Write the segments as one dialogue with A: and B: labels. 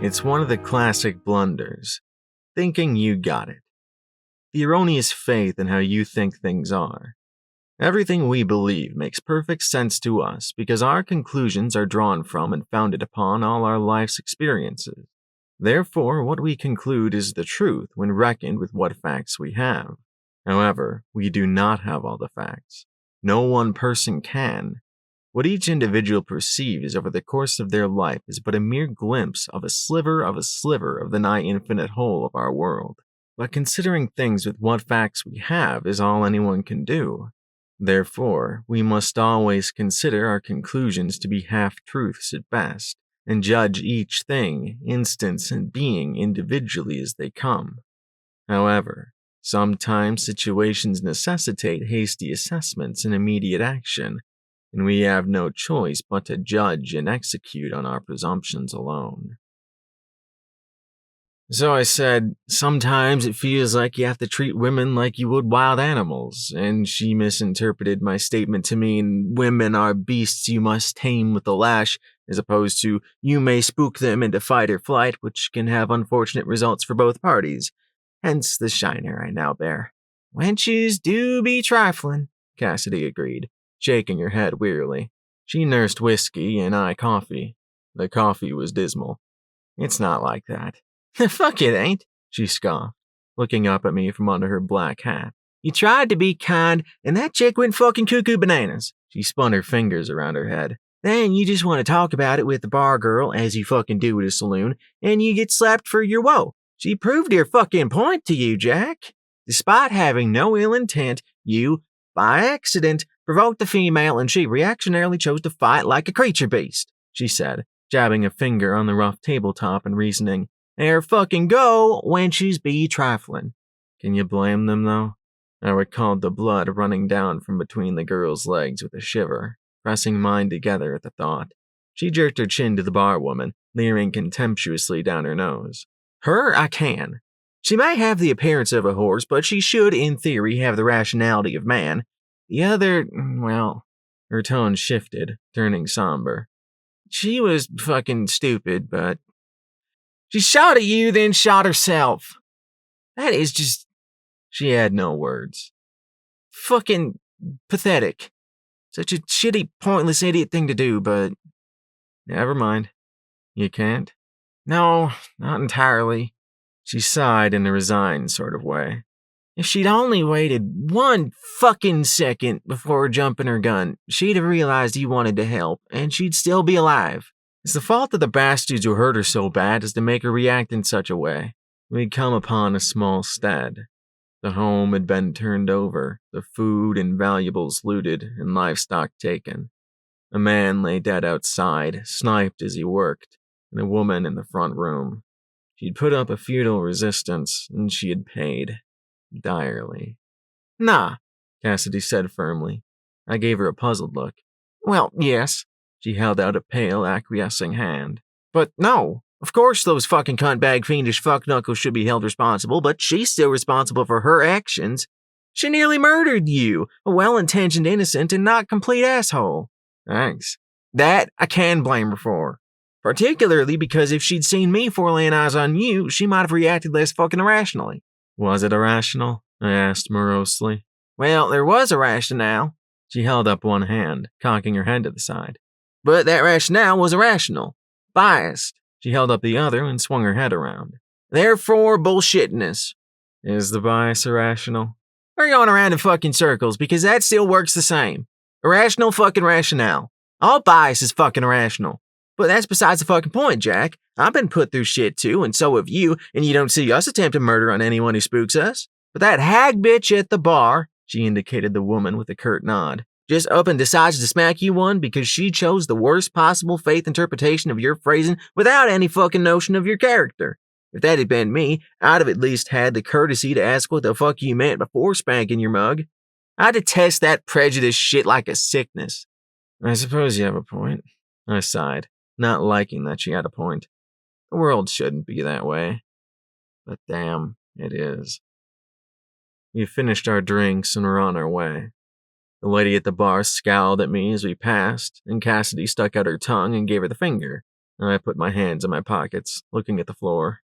A: It's one of the classic blunders, thinking you got it. The erroneous faith in how you think things are. Everything we believe makes perfect sense to us because our conclusions are drawn from and founded upon all our life's experiences. Therefore, what we conclude is the truth when reckoned with what facts we have. However, we do not have all the facts. No one person can. What each individual perceives over the course of their life is but a mere glimpse of a sliver of the nigh infinite whole of our world. But considering things with what facts we have is all anyone can do. Therefore, we must always consider our conclusions to be half-truths at best, and judge each thing, instance, and being individually as they come. However, sometimes situations necessitate hasty assessments and immediate action, and we have no choice but to judge and execute on our presumptions alone. So I said, sometimes it feels like you have to treat women like you would wild animals, and she misinterpreted my statement to mean women are beasts you must tame with a lash, as opposed to you may spook them into fight or flight, which can have unfortunate results for both parties. Hence the shiner I now bear. Wenches do be trifling, Cassidy agreed, shaking her head wearily. She nursed whiskey and I coffee. The coffee was dismal. It's not like that. Fuck it ain't, she scoffed, looking up at me from under her black hat. You tried to be kind, and that chick went fucking cuckoo bananas. She spun her fingers around her head. Then you just want to talk about it with the bar girl, as you fucking do at a saloon, and you get slapped for your woe. She proved her fucking point to you, Jack. Despite having no ill intent, you, by accident, provoked the female, and she reactionarily chose to fight like a creature beast, she said, jabbing a finger on the rough tabletop and reasoning. There fucking go, wenches be trifling. Can you blame them, though? I recalled the blood running down from between the girl's legs with a shiver, pressing mine together at the thought. She jerked her chin to the barwoman, leering contemptuously down her nose. Her, I can. She may have the appearance of a horse, but she should, in theory, have the rationality of man. The other, well, her tone shifted, turning somber. She was fucking stupid, but she shot at you, then shot herself. That is just... She had no words. Fucking pathetic. Such a shitty, pointless idiot thing to do, but... Never mind. You can't? No, not entirely. She sighed in a resigned sort of way. If she'd only waited 1 fucking second before jumping her gun, she'd have realized you wanted to help, and she'd still be alive. It's the fault of the bastards who hurt her so bad as to make her react in such a way. We'd come upon a small stead. The home had been turned over, the food and valuables looted, and livestock taken. A man lay dead outside, sniped as he worked, and a woman in the front room. She'd put up a futile resistance, and she had paid. Direly. Nah, Cassidy said firmly. I gave her a puzzled look. Well, yes. She held out a pale, acquiescing hand. But no, of course those fucking cuntbag fiendish fuckknuckles should be held responsible, but she's still responsible for her actions. She nearly murdered you, a well-intentioned innocent and not complete asshole. Thanks. That I can blame her for. Particularly because if she'd seen me for laying eyes on you, she might have reacted less fucking irrationally. Was it irrational? I asked morosely. Well, there was a rationale. She held up one hand, cocking her head to the side. But that rationale was irrational. Biased. She held up the other and swung her head around. Therefore, bullshitness. Is the bias irrational? We're going around in fucking circles because that still works the same. Irrational fucking rationale. All bias is fucking irrational. But that's besides the fucking point, Jack. I've been put through shit too, and so have you, and you don't see us attempting murder on anyone who spooks us. But that hag bitch at the bar, she indicated the woman with a curt nod, just up and decides to smack you one because she chose the worst possible faith interpretation of your phrasing without any fucking notion of your character. If that had been me, I'd have at least had the courtesy to ask what the fuck you meant before spanking your mug. I detest that prejudice shit like a sickness. I suppose you have a point, I sighed, not liking that she had a point. The world shouldn't be that way. But damn, it is. We finished our drinks and were on our way. The lady at the bar scowled at me as we passed, and Cassidy stuck out her tongue and gave her the finger. I put my hands in my pockets, looking at the floor.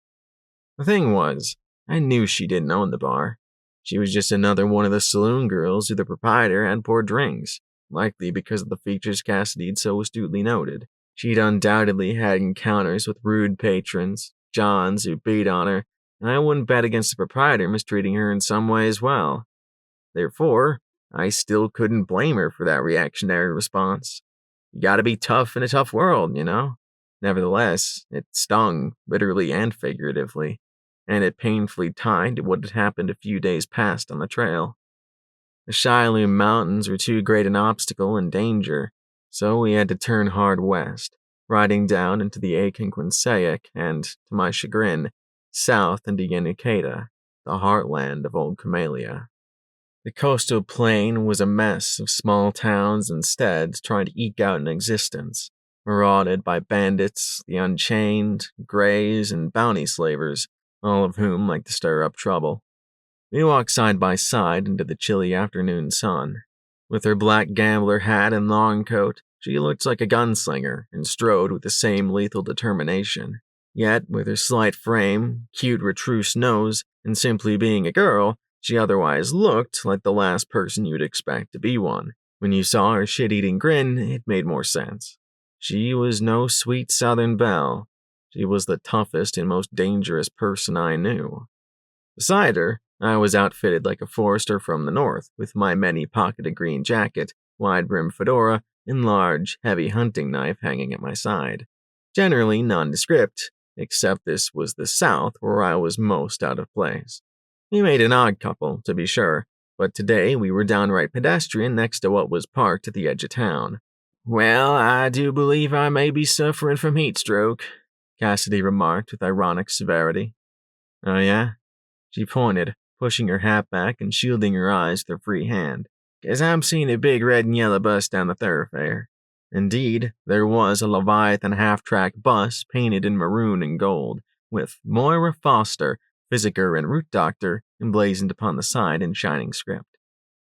A: The thing was, I knew she didn't own the bar. She was just another one of the saloon girls who the proprietor had poured drinks, likely because of the features Cassidy had so astutely noted. She'd undoubtedly had encounters with rude patrons, Johns who beat on her, and I wouldn't bet against the proprietor mistreating her in some way as well. Therefore, I still couldn't blame her for that reactionary response. You gotta be tough in a tough world, you know? Nevertheless, it stung, literally and figuratively, and it painfully tied to what had happened a few days past on the trail. The Shiloh Mountains were too great an obstacle and danger, so we had to turn hard west, riding down into the Akinquinsayak and, to my chagrin, south into Yenukata, the heartland of Old Camellia. The coastal plain was a mess of small towns and steads trying to eke out an existence, marauded by bandits, the unchained, greys, and bounty slavers, all of whom liked to stir up trouble. We walked side by side into the chilly afternoon sun. With her black gambler hat and long coat, she looked like a gunslinger and strode with the same lethal determination. Yet, with her slight frame, cute retrousse nose, and simply being a girl, she otherwise looked like the last person you'd expect to be one. When you saw her shit-eating grin, it made more sense. She was no sweet southern belle. She was the toughest and most dangerous person I knew. Beside her, I was outfitted like a forester from the north, with my many-pocketed green jacket, wide-brimmed fedora, and large, heavy hunting knife hanging at my side. Generally nondescript, except this was the south where I was most out of place. We made an odd couple, to be sure, but today we were downright pedestrian next to what was parked at the edge of town. "Well, I do believe I may be suffering from heat stroke," Cassidy remarked with ironic severity. "Oh yeah?" She pointed, pushing her hat back and shielding her eyes with her free hand. "'Cause I'm seeing a big red and yellow bus down the thoroughfare." Indeed, there was a Leviathan half-track bus painted in maroon and gold, with Moira Foster, Physiker and Root Doctor, emblazoned upon the side in shining script.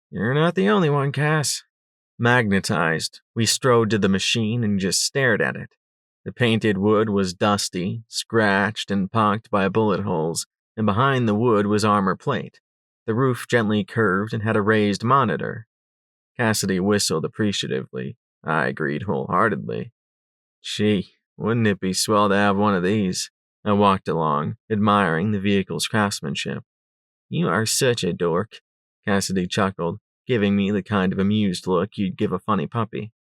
A: "You're not the only one, Cass." Magnetized, we strode to the machine and just stared at it. The painted wood was dusty, scratched, and pocked by bullet holes, and behind the wood was armor plate. The roof gently curved and had a raised monitor. Cassidy whistled appreciatively. I agreed wholeheartedly. Gee, wouldn't it be swell to have one of these? I walked along, admiring the vehicle's craftsmanship. "You are such a dork," Cassidy chuckled, giving me the kind of amused look you'd give a funny puppy.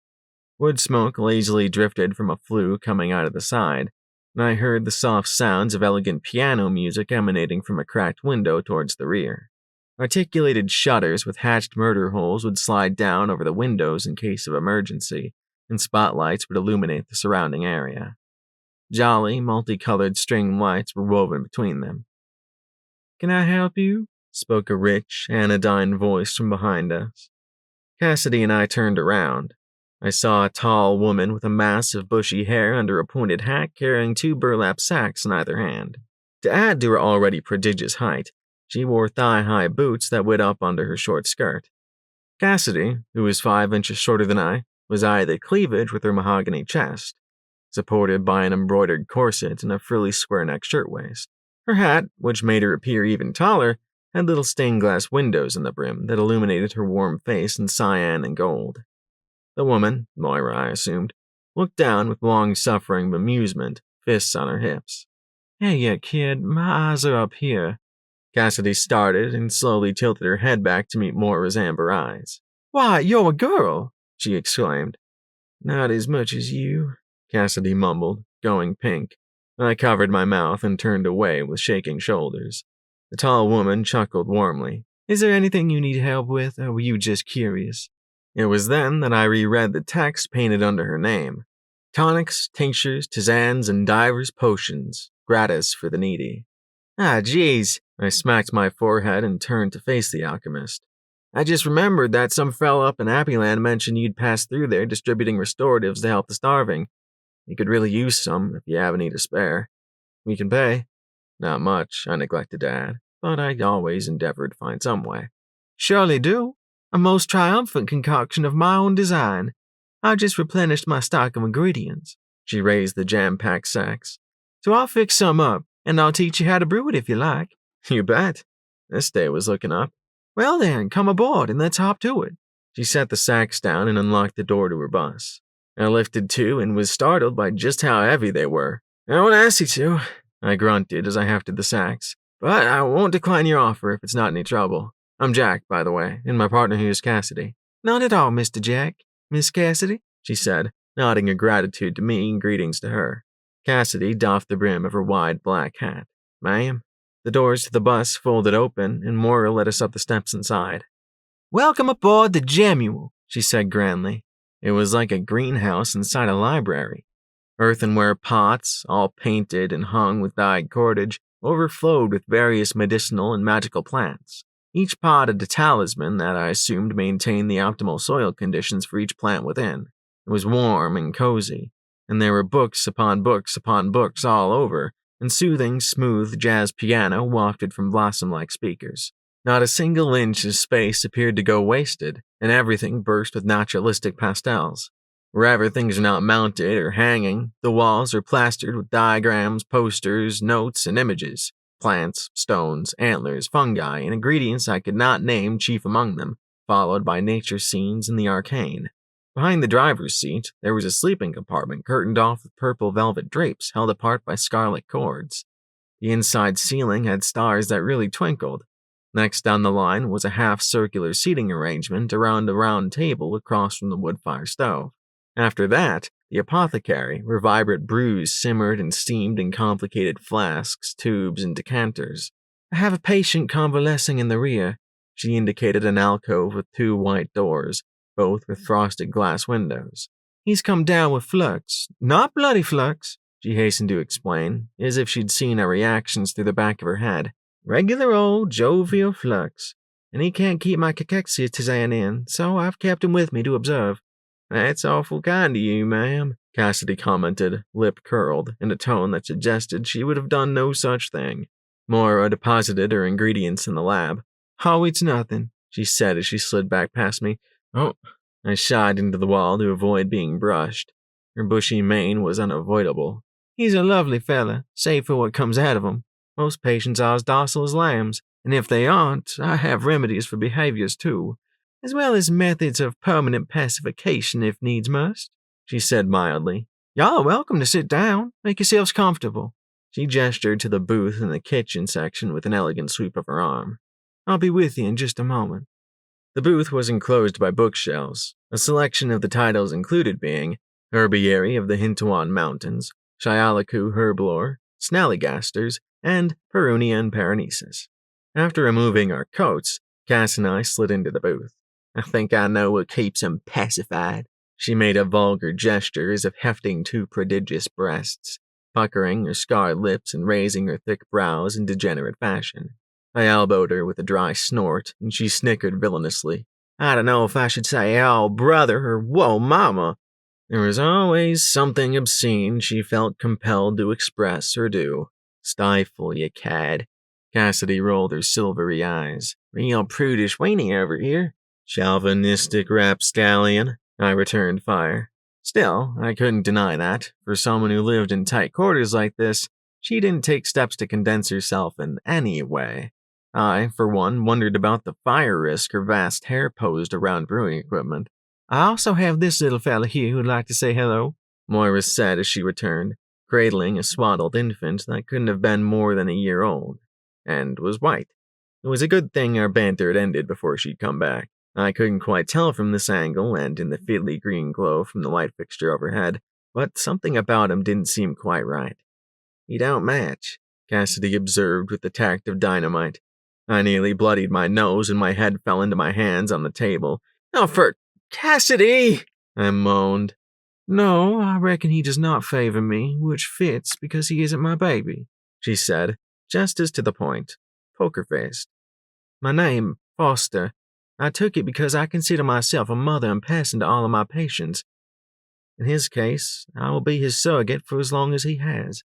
A: Wood smoke lazily drifted from a flue coming out of the side, and I heard the soft sounds of elegant piano music emanating from a cracked window towards the rear. Articulated shutters with hatched murder holes would slide down over the windows in case of emergency, and spotlights would illuminate the surrounding area. Jolly, multicolored string lights were woven between them. "Can I help you?" spoke a rich, anodyne voice from behind us. Cassidy and I turned around. I saw a tall woman with a mass of bushy hair under a pointed hat carrying 2 burlap sacks in either hand. To add to her already prodigious height, she wore thigh-high boots that went up under her short skirt. Cassidy, who was 5 inches shorter than I, was eyeing the cleavage with her mahogany chest, supported by an embroidered corset and a frilly square-neck shirtwaist. Her hat, which made her appear even taller, had little stained-glass windows in the brim that illuminated her warm face in cyan and gold. The woman, Moira I assumed, looked down with long-suffering bemusement, fists on her hips. "Hey, kid, my eyes are up here." Cassidy started and slowly tilted her head back to meet Moira's amber eyes. "Why, you're a girl!" she exclaimed. "Not as much as you," Cassidy mumbled, going pink. I covered my mouth and turned away with shaking shoulders. The tall woman chuckled warmly. "Is there anything you need help with, or were you just curious?" It was then that I reread the text painted under her name. "Tonics, tinctures, tisanes, and divers potions, gratis for the needy." "Ah, jeez," I smacked my forehead and turned to face the alchemist. "I just remembered that some fella up in Appyland mentioned you'd pass through there distributing restoratives to help the starving. You could really use some if you have any to spare. We can pay." "Not much," I neglected to add, but I always endeavored to find some way. "Surely do. A most triumphant concoction of my own design. I just replenished my stock of ingredients." She raised the jam-packed sacks. So I'll fix some up, and I'll teach you how to brew it if you like. You bet. This day was looking up. Well then, come aboard and let's hop to it. She set the sacks down and unlocked the door to her bus. I lifted too and was startled by just how heavy they were. I won't ask you to, I grunted as I hefted the sacks. But I won't decline your offer if it's not any trouble. I'm Jack, by the way, and my partner here is Cassidy. Not at all, Mr. Jack. Miss Cassidy, she said, nodding her gratitude to me and greetings to her. Cassidy doffed the brim of her wide black hat. Ma'am? The doors to the bus folded open, and Moira led us up the steps inside. Welcome aboard the Jemuel, she said grandly. It was like a greenhouse inside a library. Earthenware pots, all painted and hung with dyed cordage, overflowed with various medicinal and magical plants. Each pot had a talisman that I assumed maintained the optimal soil conditions for each plant within. It was warm and cozy, and there were books upon books upon books all over, and soothing, smooth jazz piano wafted from blossom-like speakers. Not a single inch of space appeared to go wasted, and everything burst with naturalistic pastels. Wherever things are not mounted or hanging, the walls are plastered with diagrams, posters, notes, and images. Plants, stones, antlers, fungi, and ingredients I could not name chief among them, followed by nature scenes and the arcane. Behind the driver's seat, there was a sleeping compartment curtained off with purple velvet drapes held apart by scarlet cords. The inside ceiling had stars that really twinkled. Next down the line was a half-circular seating arrangement around a round table across from the wood-fire stove. After that, the apothecary, where vibrant brews simmered and steamed in complicated flasks, tubes, and decanters. I have a patient convalescing in the rear. She indicated an alcove with 2 white doors, both with frosted glass windows. He's come down with flux. Not bloody flux, she hastened to explain, as if she'd seen our reactions through the back of her head. Regular old jovial flux. And he can't keep my cachexia tisane in, so I've kept him with me to observe. That's awful kind of you, ma'am, Cassidy commented, lip curled, in a tone that suggested she would have done no such thing. Moira deposited her ingredients in the lab. Oh, it's nothing, she said as she slid back past me. Oh, I shied into the wall to avoid being brushed. Her bushy mane was unavoidable. He's a lovely fella, save for what comes out of him. Most patients are as docile as lambs, and if they aren't, I have remedies for behaviors too, as well as methods of permanent pacification if needs must, she said mildly. Y'all are welcome to sit down. Make yourselves comfortable. She gestured to the booth in the kitchen section with an elegant sweep of her arm. I'll be with you in just a moment. The booth was enclosed by bookshelves, a selection of the titles included being Herbiary of the Hintuan Mountains, Shialaku Herblore, Snallygasters, and Perunia and Paranesis. After removing our coats, Cass and I slid into the booth. I think I know what keeps him pacified. She made a vulgar gesture as if hefting 2 prodigious breasts, puckering her scarred lips and raising her thick brows in degenerate fashion. I elbowed her with a dry snort, and she snickered villainously. I don't know if I should say, oh, brother, or whoa, mama. There was always something obscene she felt compelled to express or do. Stifle, you cad. Cassidy rolled her silvery eyes. Real prudish weenie over here. Chauvinistic rapscallion, I returned fire. Still, I couldn't deny that, for someone who lived in tight quarters like this, she didn't take steps to condense herself in any way. I, for one, wondered about the fire risk her vast hair posed around brewing equipment. I also have this little fella here who'd like to say hello, Moira said as she returned, cradling a swaddled infant that couldn't have been more than a year old, and was white. It was a good thing our banter had ended before she'd come back. I couldn't quite tell from this angle and in the fiddly green glow from the light fixture overhead, but something about him didn't seem quite right. "You don't match," Cassidy observed with the tact of dynamite. I nearly bloodied my nose and my head fell into my hands on the table. "Oh, for Cassidy!" I moaned. "No, I reckon he does not favor me, which fits because he isn't my baby," she said, just as to the point, poker-faced. "My name, Foster. I took it because I consider myself a mother and person to all of my patients. In his case, I will be his surrogate for as long as he has.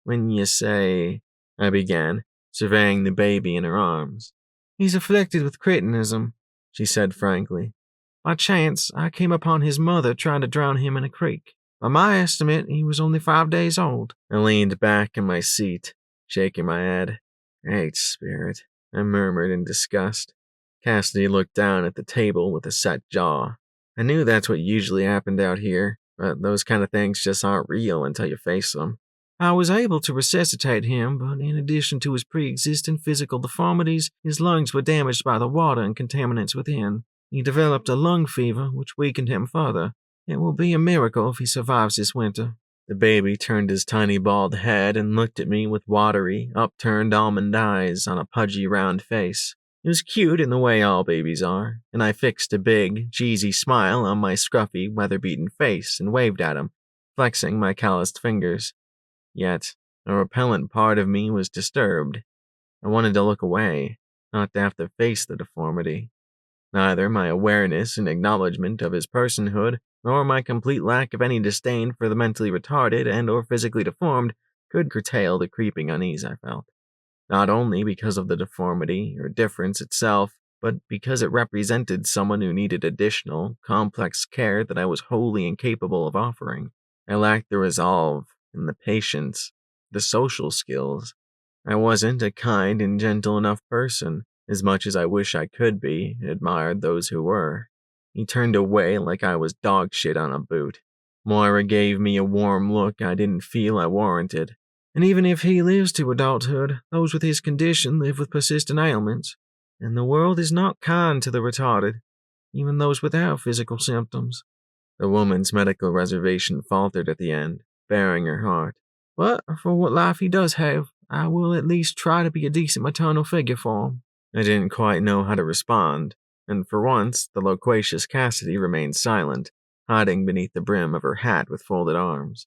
A: When you say," I began, surveying the baby in her arms. "He's afflicted with cretinism," she said frankly. "By chance, I came upon his mother trying to drown him in a creek. By my estimate, he was only 5 days old. I leaned back in my seat, shaking my head. Great spirit, I murmured in disgust. Cassidy looked down at the table with a set jaw. I knew that's what usually happened out here, but those kind of things just aren't real until you face them. I was able to resuscitate him, but in addition to his pre-existing physical deformities, his lungs were damaged by the water and contaminants within. He developed a lung fever, which weakened him further. It will be a miracle if he survives this winter. The baby turned his tiny bald head and looked at me with watery, upturned almond eyes on a pudgy round face. It was cute in the way all babies are, and I fixed a big, cheesy smile on my scruffy, weather-beaten face and waved at him, flexing my calloused fingers. Yet, a repellent part of me was disturbed. I wanted to look away, not to have to face the deformity. Neither my awareness and acknowledgement of his personhood, nor my complete lack of any disdain for the mentally retarded and or physically deformed could curtail the creeping unease I felt. Not only because of the deformity or difference itself, but because it represented someone who needed additional, complex care that I was wholly incapable of offering. I lacked the resolve and the patience, the social skills. I wasn't a kind and gentle enough person, as much as I wish I could be, and admired those who were. He turned away like I was dog shit on a boot. Moira gave me a warm look I didn't feel I warranted. And even if he lives to adulthood, those with his condition live with persistent ailments. And the world is not kind to the retarded, even those without physical symptoms. The woman's medical reservation faltered at the end, baring her heart. But for what life he does have, I will at least try to be a decent maternal figure for him. I didn't quite know how to respond, and for once, the loquacious Cassidy remained silent, hiding beneath the brim of her hat with folded arms.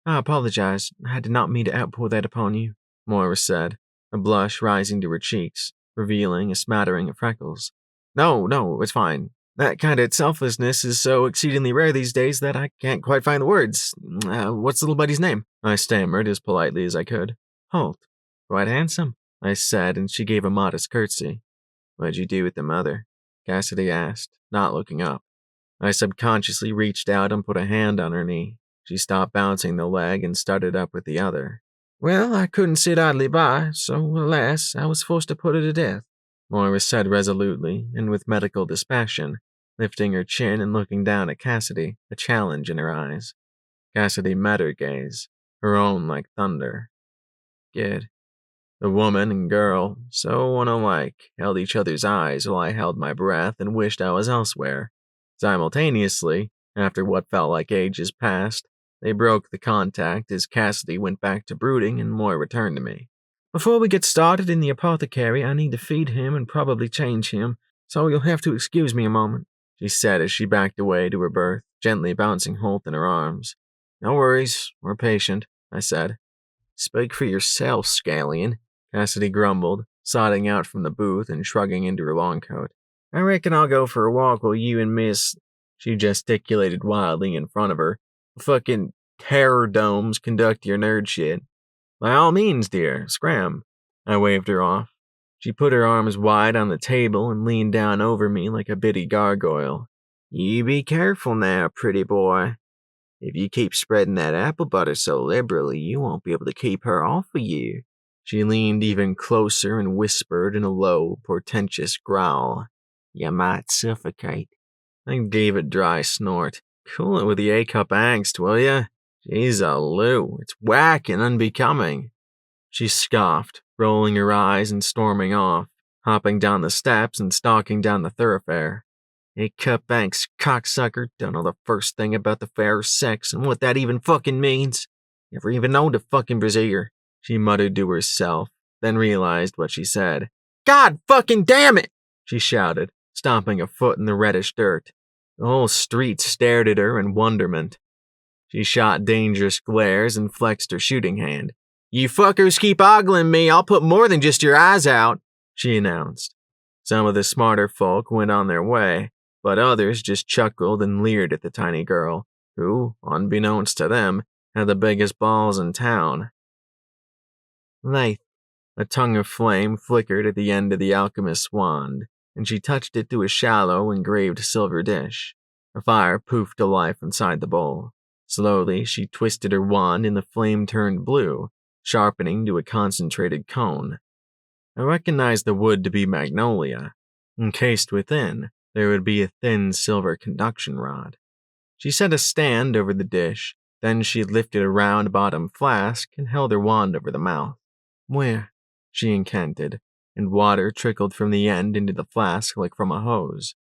A: I apologize. I did not mean to outpour that upon you, Moira said, a blush rising to her cheeks, revealing a smattering of freckles. No, it's fine. That kind of selflessness is so exceedingly rare these days that I can't quite find the words. What's the little buddy's name? I stammered as politely as I could. Holt. Quite handsome, I said, and she gave a modest curtsy. What'd you do with the mother? Cassidy asked, not looking up. I subconsciously reached out and put a hand on her knee. She stopped bouncing the leg and started up with the other. Well, I couldn't sit idly by, so, alas, I was forced to put her to death, Moira said resolutely and with medical dispassion, lifting her chin and looking down at Cassidy, a challenge in her eyes. Cassidy met her gaze, her own like thunder. Good. The woman and girl, so unalike, held each other's eyes while I held my breath and wished I was elsewhere. Simultaneously, after what felt like ages passed, they broke the contact as Cassidy went back to brooding and Moira returned to me. Before we get started in the apothecary, I need to feed him and probably change him, so you'll have to excuse me a moment, she said as she backed away to her berth, gently bouncing Holt in her arms. No worries, we're patient, I said. Speak for yourself, Scallion, Cassidy grumbled, sidling out from the booth and shrugging into her long coat. I reckon I'll go for a walk while you and Miss... She gesticulated wildly in front of her. Fucking terror domes conduct your nerd shit. By all means, dear, scram. I waved her off. She put her arms wide on the table and leaned down over me like a bitty gargoyle. You be careful now, pretty boy. If you keep spreading that apple butter so liberally, you won't be able to keep her off of you. She leaned even closer and whispered in a low, portentous growl. You might suffocate. I gave a dry snort. Cool it with the A-cup angst, will ya? Jeez, Lou, it's whack and unbecoming. She scoffed, rolling her eyes and storming off, hopping down the steps and stalking down the thoroughfare. A-cup angst cocksucker don't know the first thing about the fair sex and what that even fucking means. Never even owned a fucking brassiere. She muttered to herself, then realized what she said. God fucking damn it! She shouted, stomping a foot in the reddish dirt. The whole street stared at her in wonderment. She shot dangerous glares and flexed her shooting hand. You fuckers keep ogling me, I'll put more than just your eyes out, she announced. Some of the smarter folk went on their way, but others just chuckled and leered at the tiny girl, who, unbeknownst to them, had the biggest balls in town. Lathe. A tongue of flame flickered at the end of the alchemist's wand, and she touched it to a shallow, engraved silver dish. A fire poofed to life inside the bowl. Slowly, she twisted her wand and the flame turned blue, sharpening to a concentrated cone. I recognized the wood to be magnolia. Encased within, there would be a thin silver conduction rod. She set a stand over the dish, then she lifted a round-bottomed flask and held her wand over the mouth. "Where?" she incanted, and water trickled from the end into the flask like from a hose.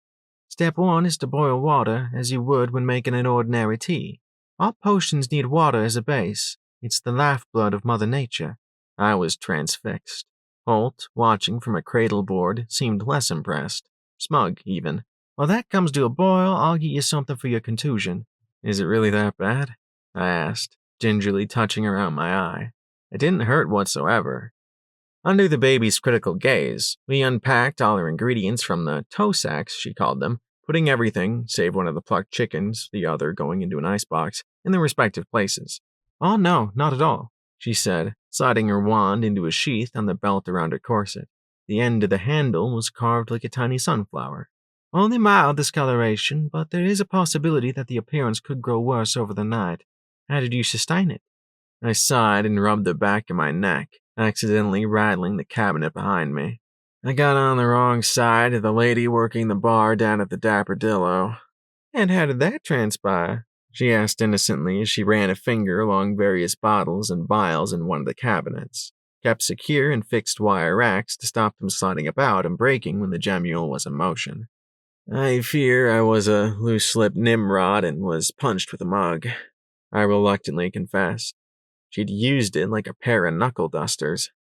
A: "Step 1 is to boil water as you would when making an ordinary tea. All potions need water as a base. It's the lifeblood of Mother Nature." I was transfixed. Holt, watching from a cradle board, seemed less impressed. Smug, even. "While that comes to a boil, I'll get you something for your contusion." "Is it really that bad?" I asked, gingerly touching around my eye. It didn't hurt whatsoever. Under the baby's critical gaze, we unpacked all her ingredients from the toe sacks, she called them, putting everything, save one of the plucked chickens, the other going into an icebox, in their respective places. "Oh no, not at all," she said, sliding her wand into a sheath on the belt around her corset. The end of the handle was carved like a tiny sunflower. "Only mild discoloration, but there is a possibility that the appearance could grow worse over the night. How did you sustain it?" I sighed and rubbed the back of my neck, accidentally rattling the cabinet behind me. "I got on the wrong side of the lady working the bar down at the Dapperdillo." "And how did that transpire?" she asked innocently as she ran a finger along various bottles and vials in one of the cabinets, kept secure in fixed wire racks to stop them sliding about and breaking when the gemule was in motion. "I fear I was a loose-lipped Nimrod and was punched with a mug," I reluctantly confessed. She'd used it like a pair of knuckle dusters.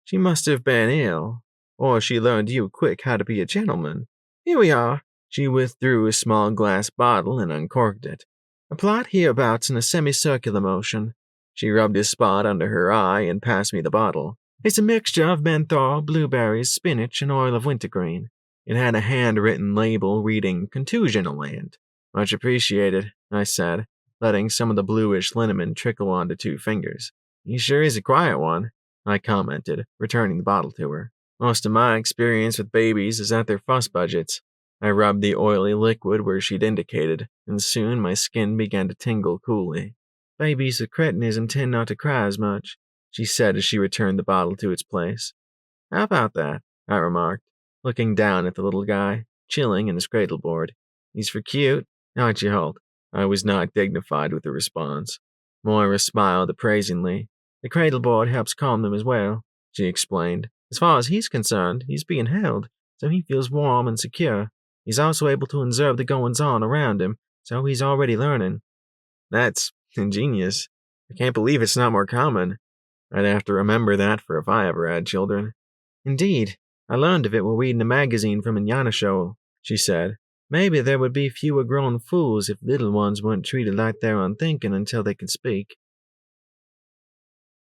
A: "She must have been ill, or she learned you quick how to be a gentleman. Here we are." She withdrew a small glass bottle and uncorked it. "Applied hereabouts in a semicircular motion." She rubbed a spot under her eye and passed me the bottle. "It's a mixture of menthol, blueberries, spinach, and oil of wintergreen." It had a handwritten label reading "Contusionalant." "Much appreciated," I said, letting some of the bluish liniment trickle onto 2 fingers. "He sure is a quiet one," I commented, returning the bottle to her. "Most of my experience with babies is at their fuss budgets." I rubbed the oily liquid where she'd indicated, and soon my skin began to tingle coolly. "Babies with cretinism tend not to cry as much," she said as she returned the bottle to its place. "How about that?" I remarked, looking down at the little guy, chilling in his cradleboard. "He's for cute, aren't you, Holt?" I was not dignified with the response. Moira smiled appraisingly. "The cradleboard helps calm them as well," she explained. "As far as he's concerned, he's being held, so he feels warm and secure. He's also able to observe the goings-on around him, so he's already learning." "That's ingenious. I can't believe it's not more common. I'd have to remember that for if I ever had children." "Indeed. I learned of it while reading a magazine from Inyanashol," she said. "Maybe there would be fewer grown fools if little ones weren't treated like they're unthinking until they can speak."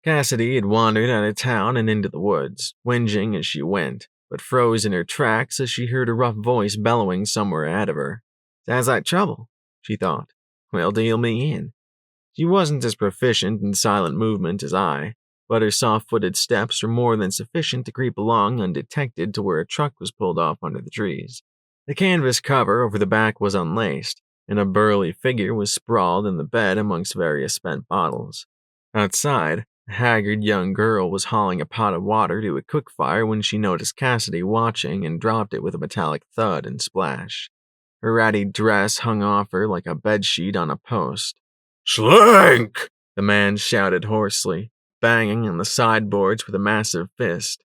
A: Cassidy had wandered out of town and into the woods, whinging as she went, but froze in her tracks as she heard a rough voice bellowing somewhere ahead of her. "Sounds like trouble," she thought. "Well, deal me in." She wasn't as proficient in silent movement as I, but her soft-footed steps were more than sufficient to creep along undetected to where a truck was pulled off under the trees. The canvas cover over the back was unlaced, and a burly figure was sprawled in the bed amongst various spent bottles. Outside, a haggard young girl was hauling a pot of water to a cook fire when she noticed Cassidy watching and dropped it with a metallic thud and splash. Her ratty dress hung off her like a bedsheet on a post. "Slink!" the man shouted hoarsely, banging on the sideboards with a massive fist.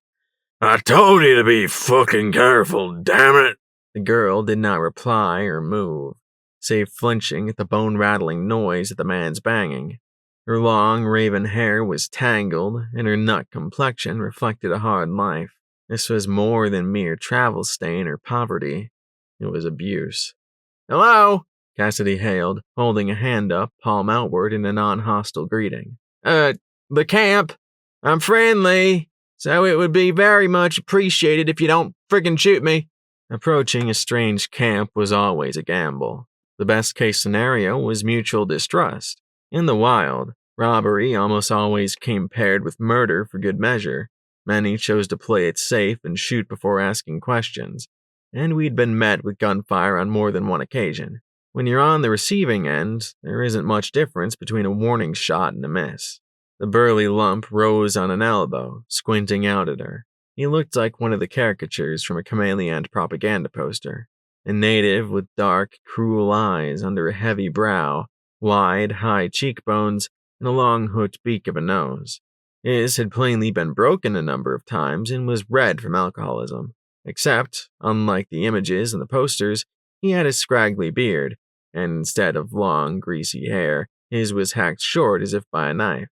A: "I told you to be fucking careful, damn it!" The girl did not reply or move, save flinching at the bone-rattling noise of the man's banging. Her long, raven hair was tangled, and her nut complexion reflected a hard life. This was more than mere travel stain or poverty. It was abuse. "Hello?" Cassidy hailed, holding a hand up, palm outward in a non-hostile greeting. The camp. I'm friendly, so it would be very much appreciated if you don't friggin' shoot me." Approaching a strange camp was always a gamble. The best-case scenario was mutual distrust. In the wild, robbery almost always came paired with murder for good measure. Many chose to play it safe and shoot before asking questions, and we'd been met with gunfire on more than one occasion. When you're on the receiving end, there isn't much difference between a warning shot and a miss. The burly lump rose on an elbow, squinting out at her. He looked like one of the caricatures from a chameleon propaganda poster. A native with dark, cruel eyes under a heavy brow, wide, high cheekbones, and a long hooked beak of a nose. His had plainly been broken a number of times and was red from alcoholism. Except, unlike the images and the posters, he had a scraggly beard, and instead of long, greasy hair, his was hacked short as if by a knife.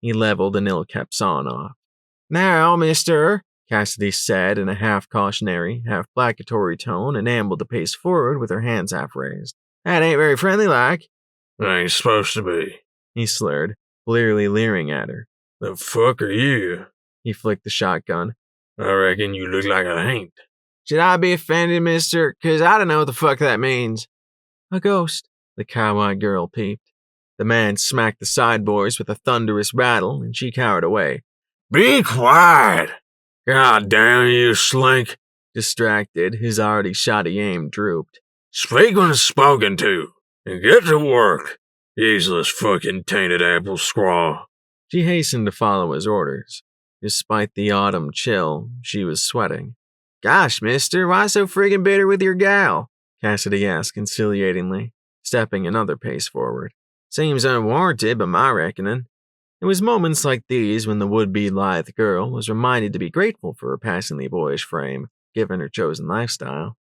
A: He leveled an ill-kept sawn off. "Now, mister," Cassidy said in a half-cautionary, half-placatory tone and ambled a pace forward with her hands half-raised. "That ain't very friendly-like."
B: "Ain't supposed to be,"
A: he slurred, blearily leering at her.
B: "The fuck are you?"
A: He flicked the shotgun.
B: "I reckon you look like a haint."
A: "Should I be offended, mister? 'Cause I don't know what the fuck that means." "A ghost," the cow-eyed girl peeped. The man smacked the sideboards with a thunderous rattle, and she cowered away.
B: "Be quiet! God damn you, slink!"
A: Distracted, his already shoddy aim drooped.
B: "Speak when spoken to, and get to work, useless fucking tainted apple squaw."
A: She hastened to follow his orders. Despite the autumn chill, she was sweating. "Gosh, mister, why so friggin' bitter with your gal?" Cassidy asked conciliatingly, stepping another pace forward. "Seems unwarranted, by my reckoning." It was moments like these when the would-be lithe girl was reminded to be grateful for her passingly boyish frame, given her chosen lifestyle.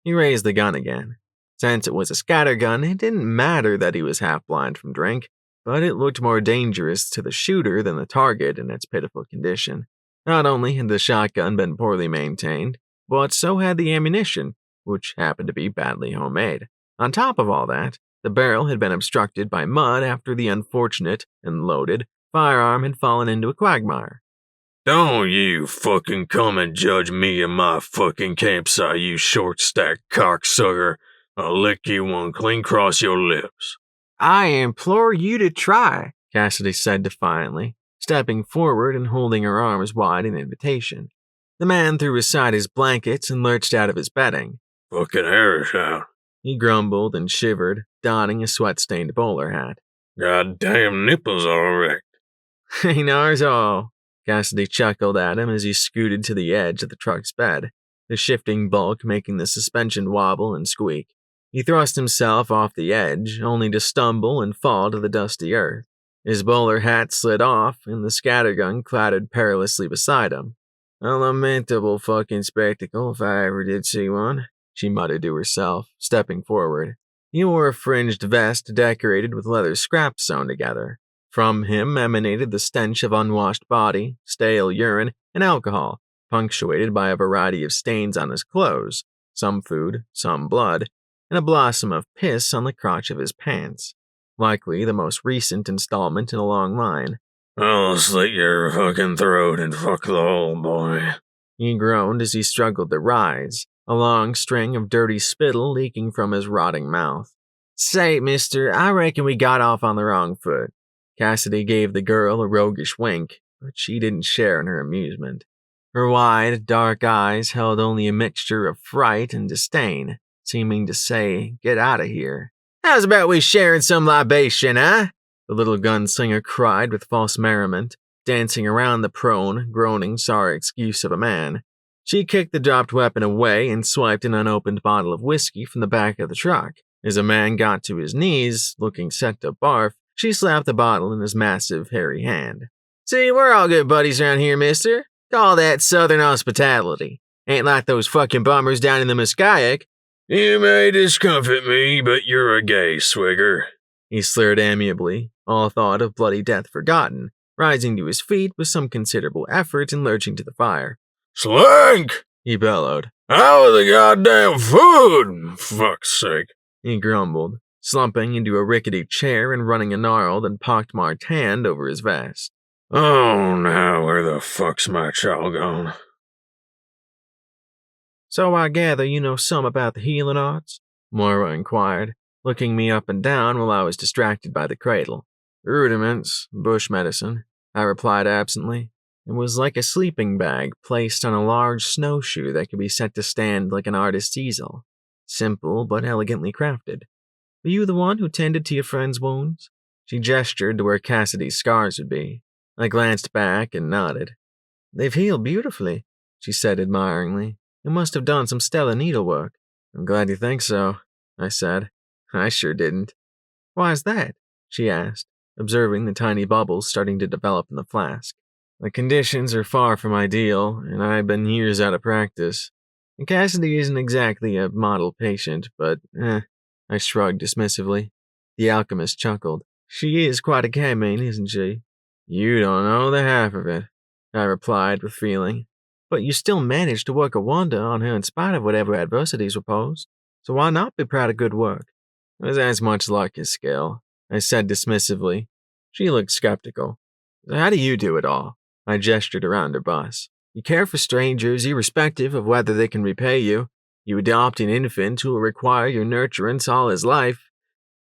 A: He raised the gun again. Since it was a scattergun, it didn't matter that he was half-blind from drink, but it looked more dangerous to the shooter than the target in its pitiful condition. Not only had the shotgun been poorly maintained, but so had the ammunition, which happened to be badly homemade. On top of all that, the barrel had been obstructed by mud after the unfortunate and loaded firearm had fallen into a quagmire.
B: "Don't you fucking come and judge me and my fucking campsite, you short-stacked cocksucker. I'll lick you one clean across your lips."
A: "I implore you to try," Cassidy said defiantly, stepping forward and holding her arms wide in invitation. The man threw aside his blankets and lurched out of his bedding.
B: "Fucking hair is out,"
A: he grumbled and shivered, donning a sweat-stained bowler hat.
B: "Goddamn nipples all wrecked."
A: "Ain't ours all." Cassidy chuckled at him as he scooted to the edge of the truck's bed, the shifting bulk making the suspension wobble and squeak. He thrust himself off the edge, only to stumble and fall to the dusty earth. His bowler hat slid off, and the scattergun clattered perilously beside him. "A lamentable fucking spectacle, if I ever did see one," she muttered to herself, stepping forward. He wore a fringed vest decorated with leather scraps sewn together. From him emanated the stench of unwashed body, stale urine, and alcohol, punctuated by a variety of stains on his clothes, some food, some blood, and a blossom of piss on the crotch of his pants. Likely the most recent installment in a long line.
B: "I'll slit your fucking throat and fuck the hole, boy,"
A: he groaned as he struggled to rise, a long string of dirty spittle leaking from his rotting mouth. "Say, mister, I reckon we got off on the wrong foot." Cassidy gave the girl a roguish wink, but she didn't share in her amusement. Her wide, dark eyes held only a mixture of fright and disdain, seeming to say, "Get out of here." "How's about we sharing some libation, eh?" the little gunslinger cried with false merriment, dancing around the prone, groaning, sorry excuse of a man. She kicked the dropped weapon away and swiped an unopened bottle of whiskey from the back of the truck. As a man got to his knees, looking set to barf, she slapped the bottle in his massive, hairy hand. "See, we're all good buddies around here, mister. Call that southern hospitality. Ain't like those fucking bummers down in the Muskayek."
B: "You may discomfit me, but you're a gay swigger,"
A: he slurred amiably, all thought of bloody death forgotten, rising to his feet with some considerable effort and lurching to the fire.
B: "Slink!"
A: he bellowed.
B: "Out with the goddamn food, fuck's sake,"
A: he grumbled, slumping into a rickety chair and running a gnarled and pockmarked hand over his vest.
B: "Oh, now where the fuck's my chow gone?"
A: "So I gather you know some about the healing arts?" Moira inquired, looking me up and down while I was distracted by the cradle. "Rudiments, bush medicine," I replied absently. It was like a sleeping bag placed on a large snowshoe that could be set to stand like an artist's easel. Simple but elegantly crafted. Were you the one who tended to your friend's wounds? She gestured to where Cassidy's scars would be. I glanced back and nodded. They've healed beautifully, she said admiringly. You must have done some stellar needlework. I'm glad you think so, I said. I sure didn't. Why's that? She asked, observing the tiny bubbles starting to develop in the flask. The conditions are far from ideal, and I've been years out of practice. And Cassidy isn't exactly a model patient, but I shrugged dismissively. The alchemist chuckled. She is quite a K-main, isn't she? You don't know the half of it, I replied with feeling. But you still managed to work a wonder on her in spite of whatever adversities were posed. So why not be proud of good work? It was as much luck as skill, I said dismissively. She looked skeptical. So how do you do it all? I gestured around her bus. You care for strangers irrespective of whether they can repay you. You adopt an infant who will require your nurturance all his life.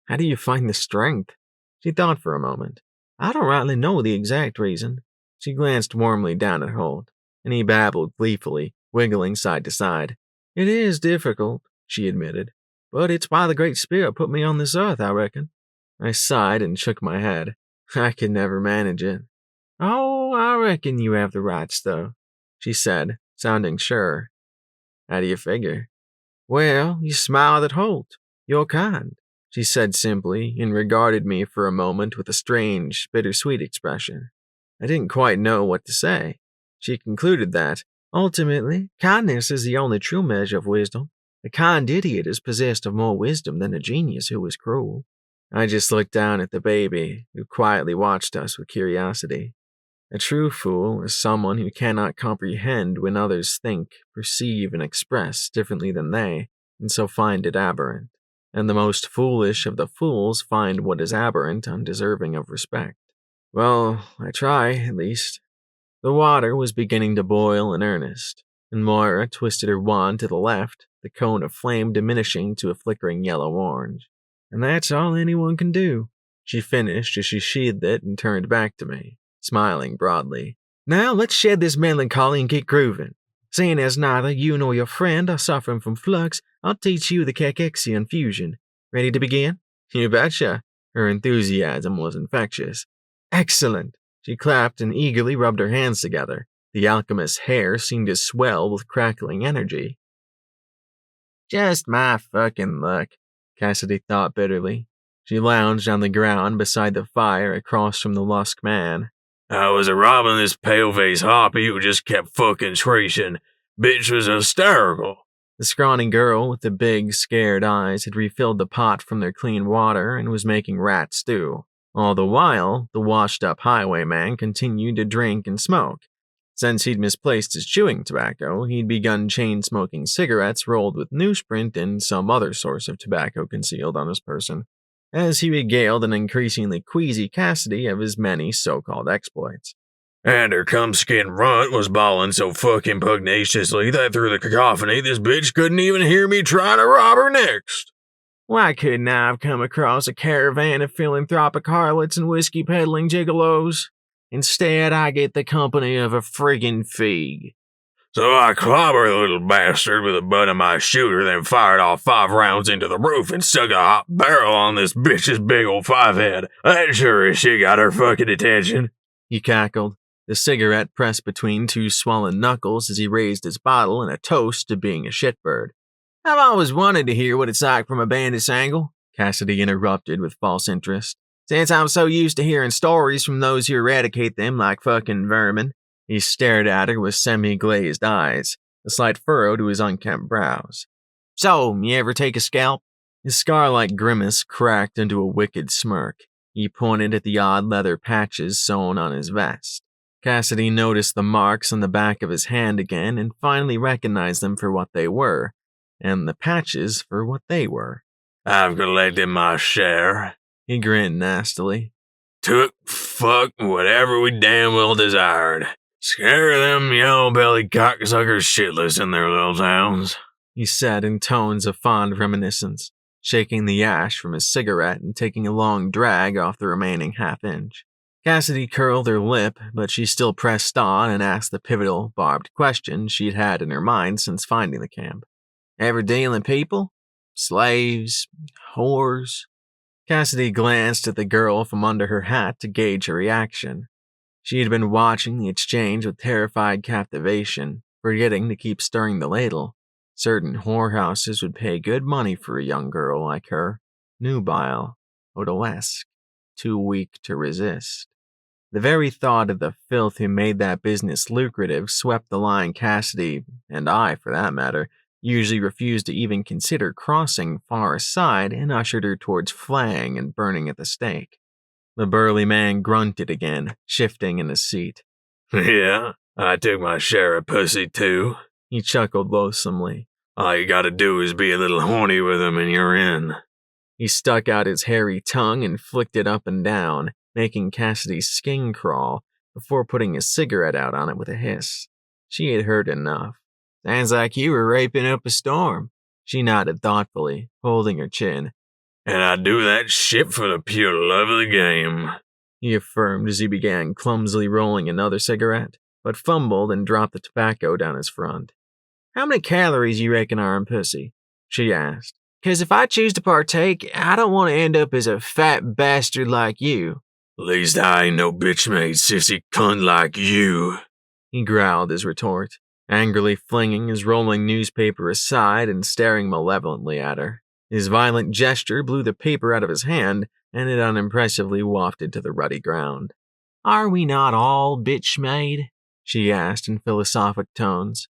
A: How do you find the strength? She thought for a moment. I don't rightly know the exact reason. She glanced warmly down at Holt, and he babbled gleefully, wiggling side to side. It is difficult, she admitted, but it's why the Great Spirit put me on this earth, I reckon. I sighed and shook my head. I could never manage it. Oh, I reckon you have the right stuff, she said, sounding sure. How do you figure? Well, you smiled at Holt. You're kind, she said simply, and regarded me for a moment with a strange, bittersweet expression. I didn't quite know what to say. She concluded that, ultimately, kindness is the only true measure of wisdom. A kind idiot is possessed of more wisdom than a genius who is cruel. I just looked down at the baby, who quietly watched us with curiosity. A true fool is someone who cannot comprehend when others think, perceive, and express differently than they, and so find it aberrant. And the most foolish of the fools find what is aberrant undeserving of respect. Well, I try, at least. The water was beginning to boil in earnest, and Moira twisted her wand to the left, the cone of flame diminishing to a flickering yellow-orange. And that's all anyone can do, she finished as she sheathed it and turned back to me, smiling broadly. Now let's shed this melancholy and get grooving. Seeing as neither you nor your friend are suffering from flux, I'll teach you the Cachexian fusion. Ready to begin? You betcha. Her enthusiasm was infectious. Excellent. She clapped and eagerly rubbed her hands together. The alchemist's hair seemed to swell with crackling energy. Just my fucking luck, Cassidy thought bitterly. She lounged on the ground beside the fire across from the Lusk man.
B: I was robbing this pale-faced hoppy who just kept fucking screeching. Bitch was hysterical.
A: The scrawny girl with the big, scared eyes had refilled the pot from their clean water and was making rat stew. All the while, the washed-up highwayman continued to drink and smoke. Since he'd misplaced his chewing tobacco, he'd begun chain-smoking cigarettes rolled with newsprint and some other source of tobacco concealed on his person, as he regaled an increasingly queasy Cassidy of his many so-called exploits.
B: And her cum-skin runt was bawling so fucking pugnaciously that through the cacophony this bitch couldn't even hear me trying to rob her next.
A: Why couldn't I have come across a caravan of philanthropic harlots and whiskey-peddling gigolos? Instead, I get the company of a friggin' fig.
B: So I clobbered the little bastard with the butt of my shooter, then fired off 5 rounds into the roof and stuck a hot barrel on this bitch's big old 5-head. That sure as she got her fucking attention.
A: He cackled, the cigarette pressed between 2 swollen knuckles as he raised his bottle in a toast to being a shitbird. I've always wanted to hear what it's like from a bandit's angle, Cassidy interrupted with false interest. Since I'm so used to hearing stories from those who eradicate them like fucking vermin. He stared at her with semi-glazed eyes, a slight furrow to his unkempt brows. So, you ever take a scalp? His scar-like grimace cracked into a wicked smirk. He pointed at the odd leather patches sewn on his vest. Cassidy noticed the marks on the back of his hand again and finally recognized them for what they were, and the patches for what they were.
B: I've collected my share.
A: He grinned nastily.
B: Took, fuck, whatever we damn well desired. Scare them yellow-bellied cocksuckers shitless in their little towns,
A: he said in tones of fond reminiscence, shaking the ash from his cigarette and taking a long drag off the remaining half-inch. Cassidy curled her lip, but she still pressed on and asked the pivotal, barbed question she'd had in her mind since finding the camp. Ever dealing people? Slaves? Whores? Cassidy glanced at the girl from under her hat to gauge her reaction. She had been watching the exchange with terrified captivation, forgetting to keep stirring the ladle. Certain whorehouses would pay good money for a young girl like her. Nubile, odalesque, too weak to resist. The very thought of the filth who made that business lucrative swept the line Cassidy, and I, for that matter, usually refused to even consider crossing far aside and ushered her towards flaying and burning at the stake. The burly man grunted again, shifting in his seat.
B: Yeah, I took my share of pussy too.
A: He chuckled loathsomely.
B: All you gotta do is be a little horny with him and you're in.
A: He stuck out his hairy tongue and flicked it up and down, making Cassidy's skin crawl, before putting his cigarette out on it with a hiss. She had heard enough. Sounds like you were raping up a storm. She nodded thoughtfully, holding her chin.
B: And I do that shit for the pure love of the game,
A: he affirmed as he began clumsily rolling another cigarette, but fumbled and dropped the tobacco down his front. How many calories you reckon are in pussy? She asked. 'Cause if I choose to partake, I don't want to end up as a fat bastard like you.
B: Least I ain't no bitch-made sissy cunt like you,
A: he growled his retort, angrily flinging his rolling newspaper aside and staring malevolently at her. His violent gesture blew the paper out of his hand, and it unimpressively wafted to the ruddy ground. Are we not all bitch-made? She asked in philosophic tones.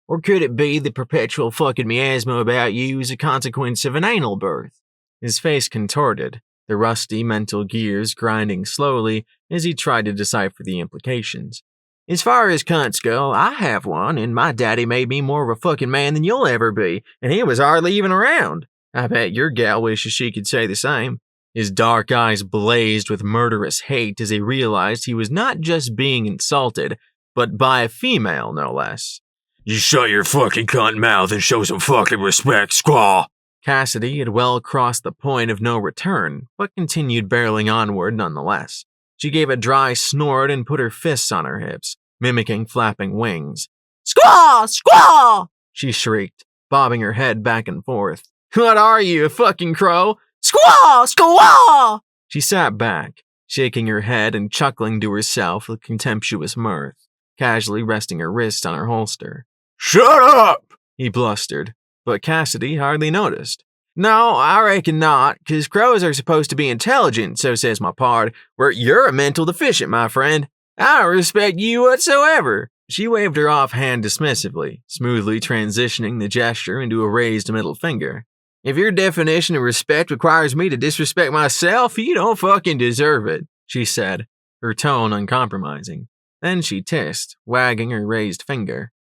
A: Or could it be the perpetual fucking miasma about you as a consequence of an anal birth? His face contorted, the rusty mental gears grinding slowly as he tried to decipher the implications. As far as cunts go, I have one, and my daddy made me more of a fucking man than you'll ever be, and he was hardly even around. I bet your gal wishes she could say the same. His dark eyes blazed with murderous hate as he realized he was not just being insulted, but by a female, no less.
B: You shut your fucking cunt mouth and show some fucking respect, squaw.
A: Cassidy had well crossed the point of no return, but continued barreling onward nonetheless. She gave a dry snort and put her fists on her hips, mimicking flapping wings. Squaw! Squaw! She shrieked, bobbing her head back and forth. What are you, a fucking crow? Squaw! Squaw! She sat back, shaking her head and chuckling to herself with contemptuous mirth, casually resting her wrist on her holster.
B: Shut up!
A: He blustered, but Cassidy hardly noticed. No, I reckon not, 'cause crows are supposed to be intelligent, so says my pard, where you're a mental deficient, my friend. I don't respect you whatsoever. She waved her offhand dismissively, smoothly transitioning the gesture into a raised middle finger. If your definition of respect requires me to disrespect myself, you don't fucking deserve it, she said, her tone uncompromising. Then she tissed, wagging her raised finger.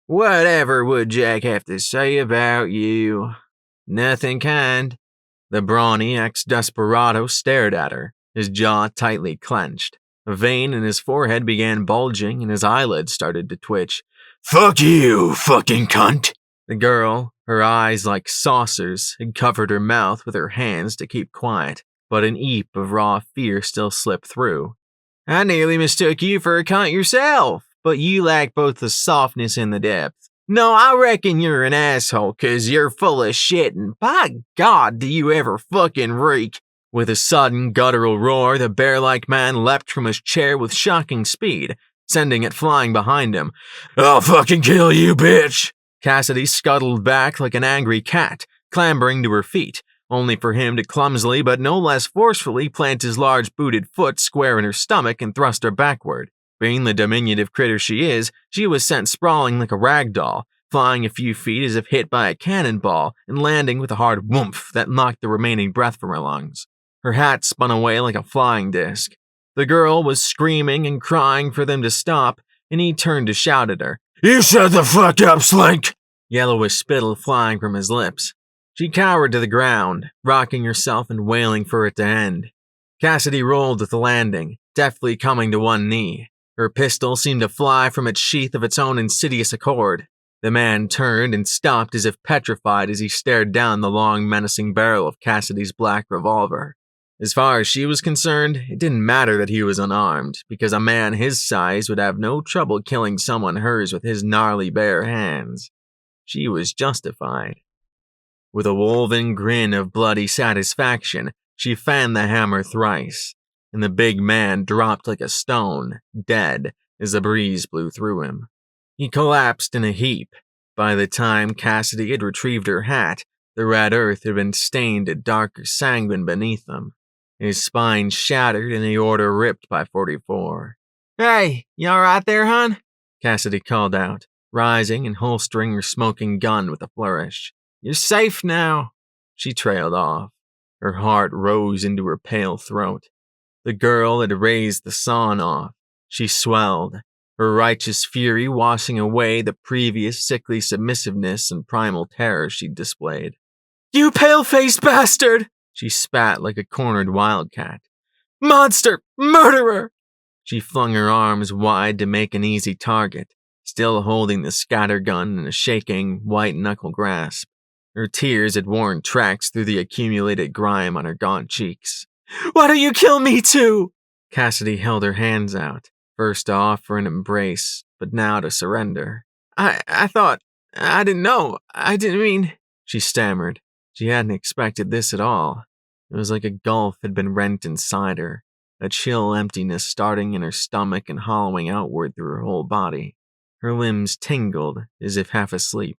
A: Whatever would Jack have to say about you? Nothing kind. The brawny ex-desperado stared at her, his jaw tightly clenched. A vein in his forehead began bulging and his eyelids started to twitch.
B: Fuck you, fucking cunt.
A: The girl, her eyes like saucers, had covered her mouth with her hands to keep quiet, but an eep of raw fear still slipped through. I nearly mistook you for a cunt yourself, but you lack both the softness and the depth. No, I reckon you're an asshole, 'cause you're full of shit, and by God, do you ever fucking reek. With a sudden guttural roar, the bear-like man leapt from his chair with shocking speed, sending it flying behind him.
B: I'll fucking kill you, bitch!
A: Cassidy scuttled back like an angry cat, clambering to her feet, only for him to clumsily but no less forcefully plant his large booted foot square in her stomach and thrust her backward. Being the diminutive critter she is, she was sent sprawling like a rag doll, flying a few feet as if hit by a cannonball and landing with a hard whoomph that knocked the remaining breath from her lungs. Her hat spun away like a flying disc. The girl was screaming and crying for them to stop, and he turned to shout at her.
B: You shut the fuck up, Slink!
A: Yellowish spittle flying from his lips. She cowered to the ground, rocking herself and wailing for it to end. Cassidy rolled at the landing, deftly coming to one knee. Her pistol seemed to fly from its sheath of its own insidious accord. The man turned and stopped as if petrified as he stared down the long, menacing barrel of Cassidy's black revolver. As far as she was concerned, it didn't matter that he was unarmed, because a man his size would have no trouble killing someone hers with his gnarly bare hands. She was justified. With a woven grin of bloody satisfaction, She fanned the hammer thrice, and the big man dropped like a stone, dead, as the breeze blew through him. He collapsed in a heap. By the time Cassidy had retrieved her hat, the red earth had been stained a darker sanguine beneath him. His spine shattered and the aorta ripped by 44. "Hey, you alright there, hon?" Cassidy called out, rising and holstering her smoking gun with a flourish. "You're safe now." She trailed off. Her heart rose into her pale throat. The girl had raised the sawn off. She swelled, her righteous fury washing away the previous sickly submissiveness and primal terror she'd displayed. "You pale-faced bastard!" She spat like a cornered wildcat. "Monster! Murderer!" She flung her arms wide to make an easy target, still holding the scattergun in a shaking, white-knuckle grasp. Her tears had worn tracks through the accumulated grime on her gaunt cheeks. "Why don't you kill me too?" Cassidy held her hands out, first to offer an embrace, but now to surrender. I thought, I didn't know, I didn't mean," she stammered. She hadn't expected this at all. It was like a gulf had been rent inside her, a chill emptiness starting in her stomach and hollowing outward through her whole body. Her limbs tingled, as if half asleep.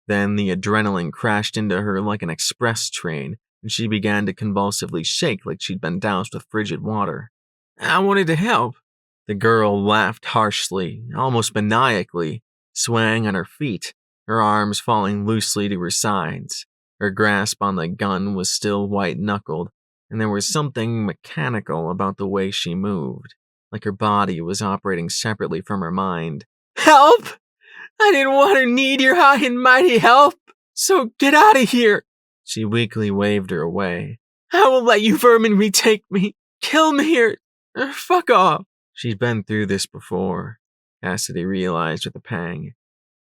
A: Then the adrenaline crashed into her like an express train, and she began to convulsively shake like she'd been doused with frigid water. "I wanted to help." The girl laughed harshly, almost maniacally, swaying on her feet, her arms falling loosely to her sides. Her grasp on the gun was still white-knuckled, and there was something mechanical about the way she moved, like her body was operating separately from her mind. "Help! I didn't want or need your high and mighty help, so get out of here!" She weakly waved her away. "I won't let you vermin retake me. Kill me or fuck off." She'd been through this before, Cassidy realized with a pang,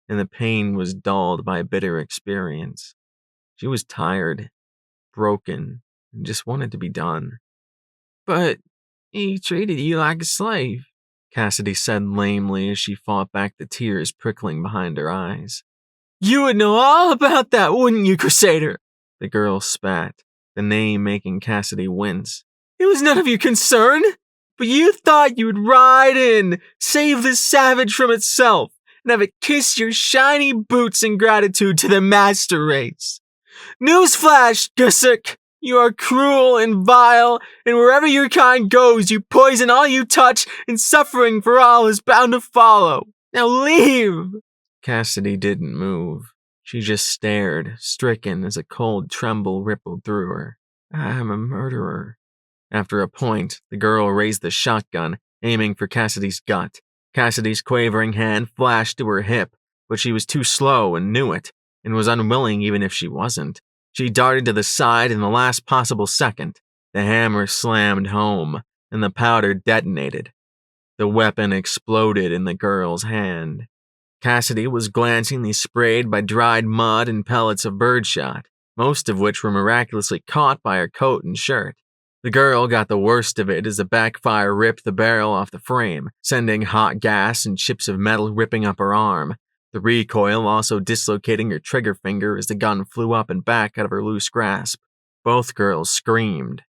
A: and the pain was dulled by a bitter experience. She was tired, broken, and just wanted to be done. "But he treated you like a slave," Cassidy said lamely as she fought back the tears prickling behind her eyes. "You would know all about that, wouldn't you, Crusader?" The girl spat, the name making Cassidy wince. "It was none of your concern, but you thought you would ride in, save this savage from itself, and have it kiss your shiny boots in gratitude to the master race. Newsflash, Gusuk! You are cruel and vile, and wherever your kind goes, you poison all you touch, and suffering for all is bound to follow. Now leave!" Cassidy didn't move. She just stared, stricken as a cold tremble rippled through her. "I'm a murderer." After a point, the girl raised the shotgun, aiming for Cassidy's gut. Cassidy's quavering hand flashed to her hip, but she was too slow and knew it, and was unwilling even if she wasn't. She darted to the side in the last possible second. The hammer slammed home, and the powder detonated. The weapon exploded in the girl's hand. Cassidy was glancingly sprayed by dried mud and pellets of birdshot, most of which were miraculously caught by her coat and shirt. The girl got the worst of it as the backfire ripped the barrel off the frame, sending hot gas and chips of metal ripping up her arm. The recoil also dislocating her trigger finger as the gun flew up and back out of her loose grasp. Both girls screamed.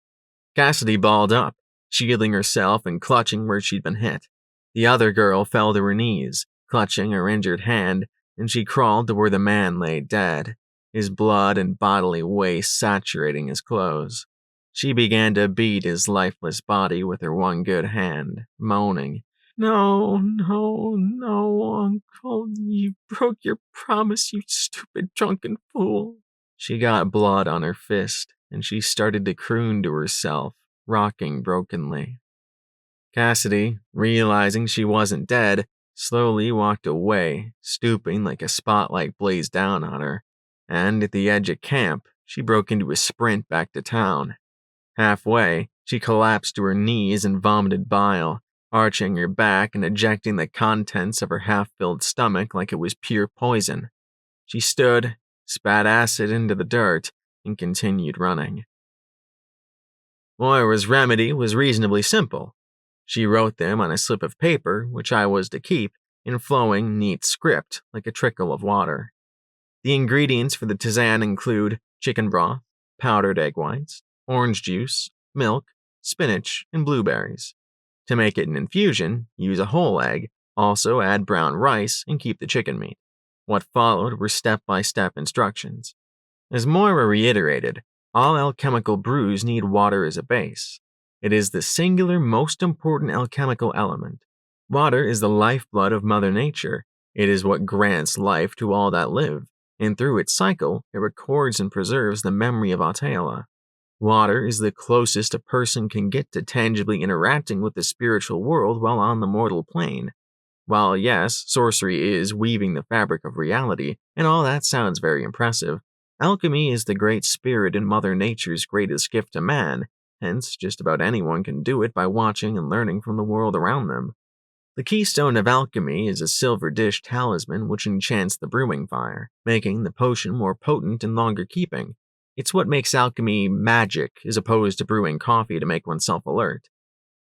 A: Cassidy balled up, shielding herself and clutching where she'd been hit. The other girl fell to her knees, clutching her injured hand, and she crawled to where the man lay dead, his blood and bodily waste saturating his clothes. She began to beat his lifeless body with her one good hand, moaning, "No, no, no, Uncle, you broke your promise, you stupid drunken fool." She got blood on her fist, and she started to croon to herself, rocking brokenly. Cassidy, realizing she wasn't dead, slowly walked away, stooping like a spotlight blazed down on her, and at the edge of camp, she broke into a sprint back to town. Halfway, she collapsed to her knees and vomited bile, arching her back and ejecting the contents of her half-filled stomach like it was pure poison. She stood, spat acid into the dirt, and continued running. Moira's remedy was reasonably simple. She wrote them on a slip of paper, which I was to keep, in flowing, neat script, like a trickle of water. The ingredients for the tisane include chicken broth, powdered egg whites, orange juice, milk, spinach, and blueberries. To make it an infusion, use a whole egg, also add brown rice, and keep the chicken meat. What followed were step-by-step instructions. As Moira reiterated, all alchemical brews need water as a base. It is the singular most important alchemical element. Water is the lifeblood of Mother Nature. It is what grants life to all that live, and through its cycle, it records and preserves the memory of Autala. Water is the closest a person can get to tangibly interacting with the spiritual world while on the mortal plane. While yes, sorcery is weaving the fabric of reality, and all that sounds very impressive, alchemy is the great spirit and Mother Nature's greatest gift to man, hence just about anyone can do it by watching and learning from the world around them. The keystone of alchemy is a silver dish talisman which enchants the brewing fire, making the potion more potent and longer keeping. It's what makes alchemy magic as opposed to brewing coffee to make oneself alert.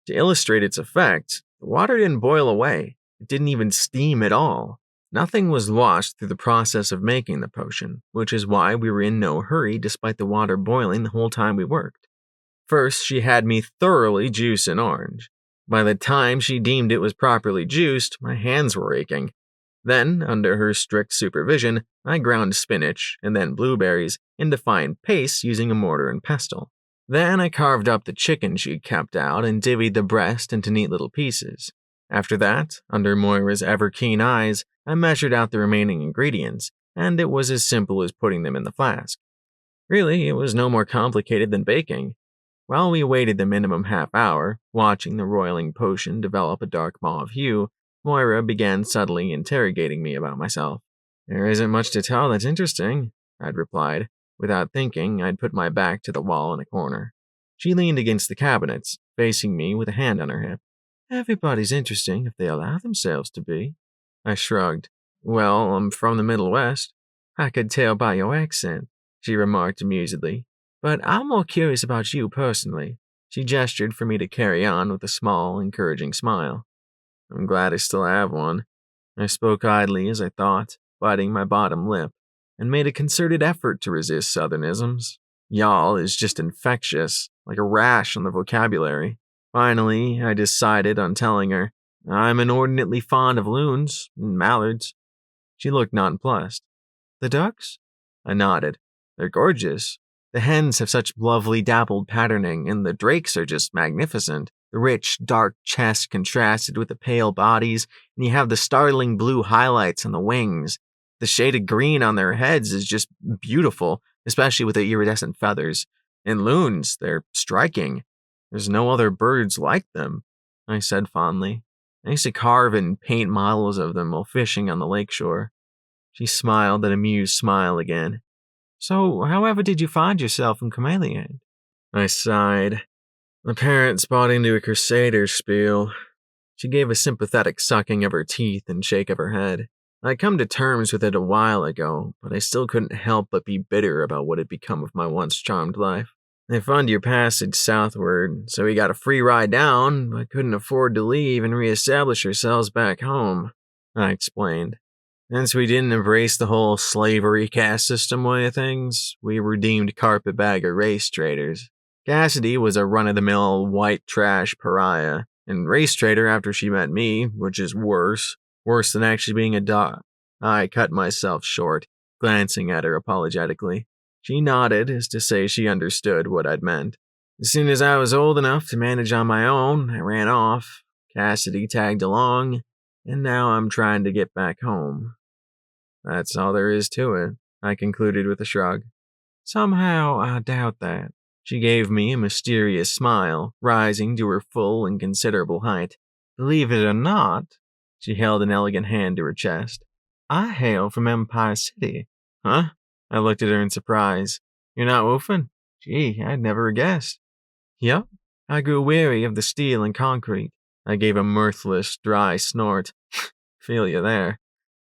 A: To illustrate its effect, the water didn't boil away. It didn't even steam at all. Nothing was lost through the process of making the potion, which is why we were in no hurry despite the water boiling the whole time we worked. First, she had me thoroughly juice an orange. By the time she deemed it was properly juiced, my hands were aching. Then, under her strict supervision, I ground spinach and then blueberries into fine paste using a mortar and pestle. Then I carved up the chicken she'd kept out and divvied the breast into neat little pieces. After that, under Moira's ever-keen eyes, I measured out the remaining ingredients, and it was as simple as putting them in the flask. Really, it was no more complicated than baking. While we waited the minimum half hour, watching the roiling potion develop a dark mauve hue, Moira began subtly interrogating me about myself. "There isn't much to tell that's interesting," I'd replied. Without thinking, I'd put my back to the wall in a corner. She leaned against the cabinets, facing me with a hand on her hip. "Everybody's interesting if they allow themselves to be." I shrugged. "Well, I'm from the Middle West." "I could tell by your accent," she remarked amusedly. "But I'm more curious about you personally." She gestured for me to carry on with a small, encouraging smile. I'm glad I still have one. I spoke idly as I thought, biting my bottom lip, and made a concerted effort to resist southernisms. Y'all is just infectious, like a rash on the vocabulary. Finally, I decided on telling her, I'm inordinately fond of loons and mallards. She looked nonplussed. "The ducks?" I nodded. "They're gorgeous. The hens have such lovely dappled patterning, and the drakes are just magnificent. The rich, dark chest contrasted with the pale bodies, and you have the startling blue highlights on the wings. The shaded green on their heads is just beautiful, especially with the iridescent feathers. And loons, they're striking. There's no other birds like them," I said fondly. "I used to carve and paint models of them while fishing on the lakeshore." She smiled that amused smile again. "So, however did you find yourself in Chameleon?" I sighed. My parents bought into a crusader spiel. She gave a sympathetic sucking of her teeth and shake of her head. I'd come to terms with it a while ago, but I still couldn't help but be bitter about what had become of my once charmed life. "They fund your passage southward, so we got a free ride down, but couldn't afford to leave and reestablish ourselves back home," I explained. "Since we didn't embrace the whole slavery caste system way of things, we were deemed carpetbagger race traders. Cassidy was a run-of-the-mill white trash pariah, and race trader after she met me, which is worse than actually being a dog." I cut myself short, glancing at her apologetically. She nodded as to say she understood what I'd meant. "As soon as I was old enough to manage on my own, I ran off. Cassidy tagged along, and now I'm trying to get back home. That's all there is to it," I concluded with a shrug. "Somehow, I doubt that." She gave me a mysterious smile, rising to her full and considerable height. "Believe it or not," she held an elegant hand to her chest, "I hail from Empire City." "Huh?" I looked at her in surprise. "You're not woofing? Gee, I'd never guessed." "Yup. I grew weary of the steel and concrete." I gave a mirthless, dry snort. "Feel you there.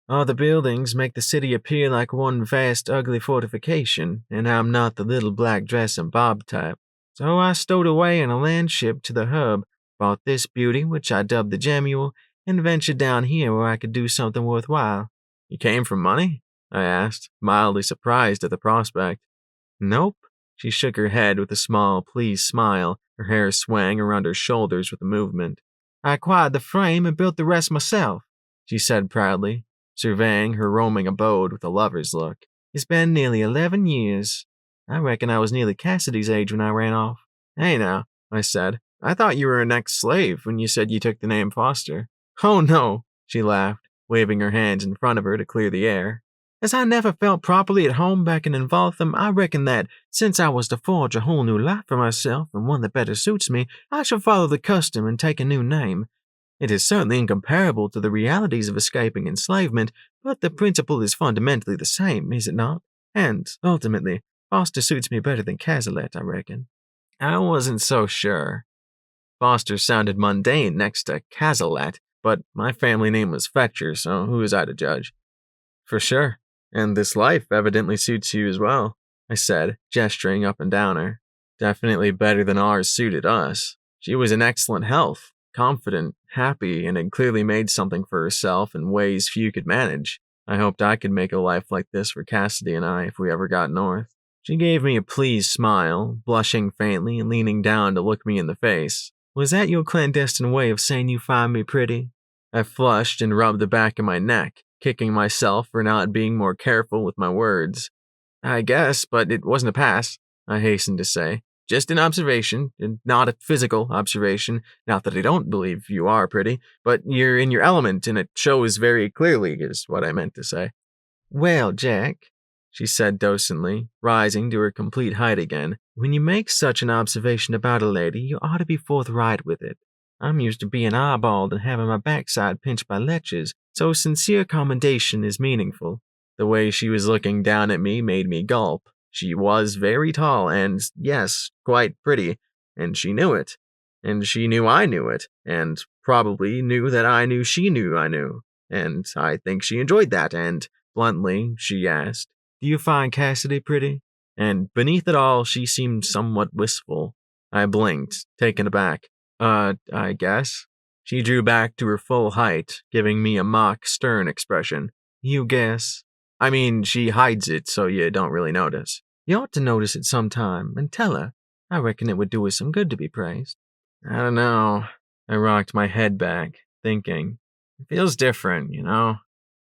A: All the buildings make the city appear like one vast, ugly fortification, and I'm not the little black dress and bob type. So I stowed away in a land ship to the hub, bought this beauty, which I dubbed the Gemule, and ventured down here where I could do something worthwhile." "You came from money?" I asked, mildly surprised at the prospect. "Nope. She shook her head with a small, pleased smile, her hair swaying around her shoulders with the movement. I acquired the frame and built the rest myself, she said proudly, surveying her roaming abode with a lover's look. It's been nearly 11 years. I reckon I was nearly Cassidy's age when I ran off. Hey now, I said. I thought you were an ex-slave when you said you took the name Foster. Oh no, she laughed, waving her hands in front of her to clear the air. As I never felt properly at home back in Involtham, I reckon that, since I was to forge a whole new life for myself and one that better suits me, I shall follow the custom and take a new name. It is certainly incomparable to the realities of escaping enslavement, but the principle is fundamentally the same, is it not? And, ultimately, Foster suits me better than Cazalet, I reckon. I wasn't so sure. Foster sounded mundane next to Cazalet, but my family name was Fetcher, so who was I to judge? For sure. And this life evidently suits you as well, I said, gesturing up and down her. Definitely better than ours suited us. She was in excellent health, confident, happy, and had clearly made something for herself in ways few could manage. I hoped I could make a life like this for Cassidy and I if we ever got north. She gave me a pleased smile, blushing faintly and leaning down to look me in the face. Was that your clandestine way of saying you find me pretty? I flushed and rubbed the back of my neck, kicking myself for not being more careful with my words. I guess, but it wasn't a pass, I hastened to say. Just an observation, and not a physical observation. Not that I don't believe you are pretty, but you're in your element, and it shows very clearly, is what I meant to say. Well, Jack, she said docently, rising to her complete height again, when you make such an observation about a lady, you ought to be forthright with it. I'm used to being eyeballed and having my backside pinched by lechers, so sincere commendation is meaningful. The way she was looking down at me made me gulp. She was very tall and, yes, quite pretty, and she knew it. And she knew I knew it, and probably knew that I knew she knew I knew. And I think she enjoyed that, and, bluntly, she asked, Do you find Cassidy pretty? And beneath it all, she seemed somewhat wistful. I blinked, taken aback. I guess. She drew back to her full height, giving me a mock, stern expression. You guess. I mean, she hides it so you don't really notice. You ought to notice it sometime and tell her. I reckon it would do her some good to be praised. I don't know. I rocked my head back, thinking. It feels different, you know?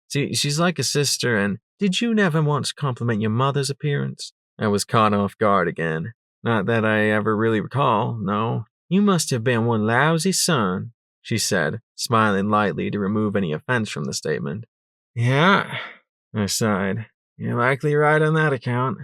A: See, she's like a sister, and did you never once compliment your mother's appearance? I was caught off guard again. Not that I ever really recall, no. You must have been one lousy son, she said, smiling lightly to remove any offense from the statement. Yeah, I sighed. You're likely right on that account.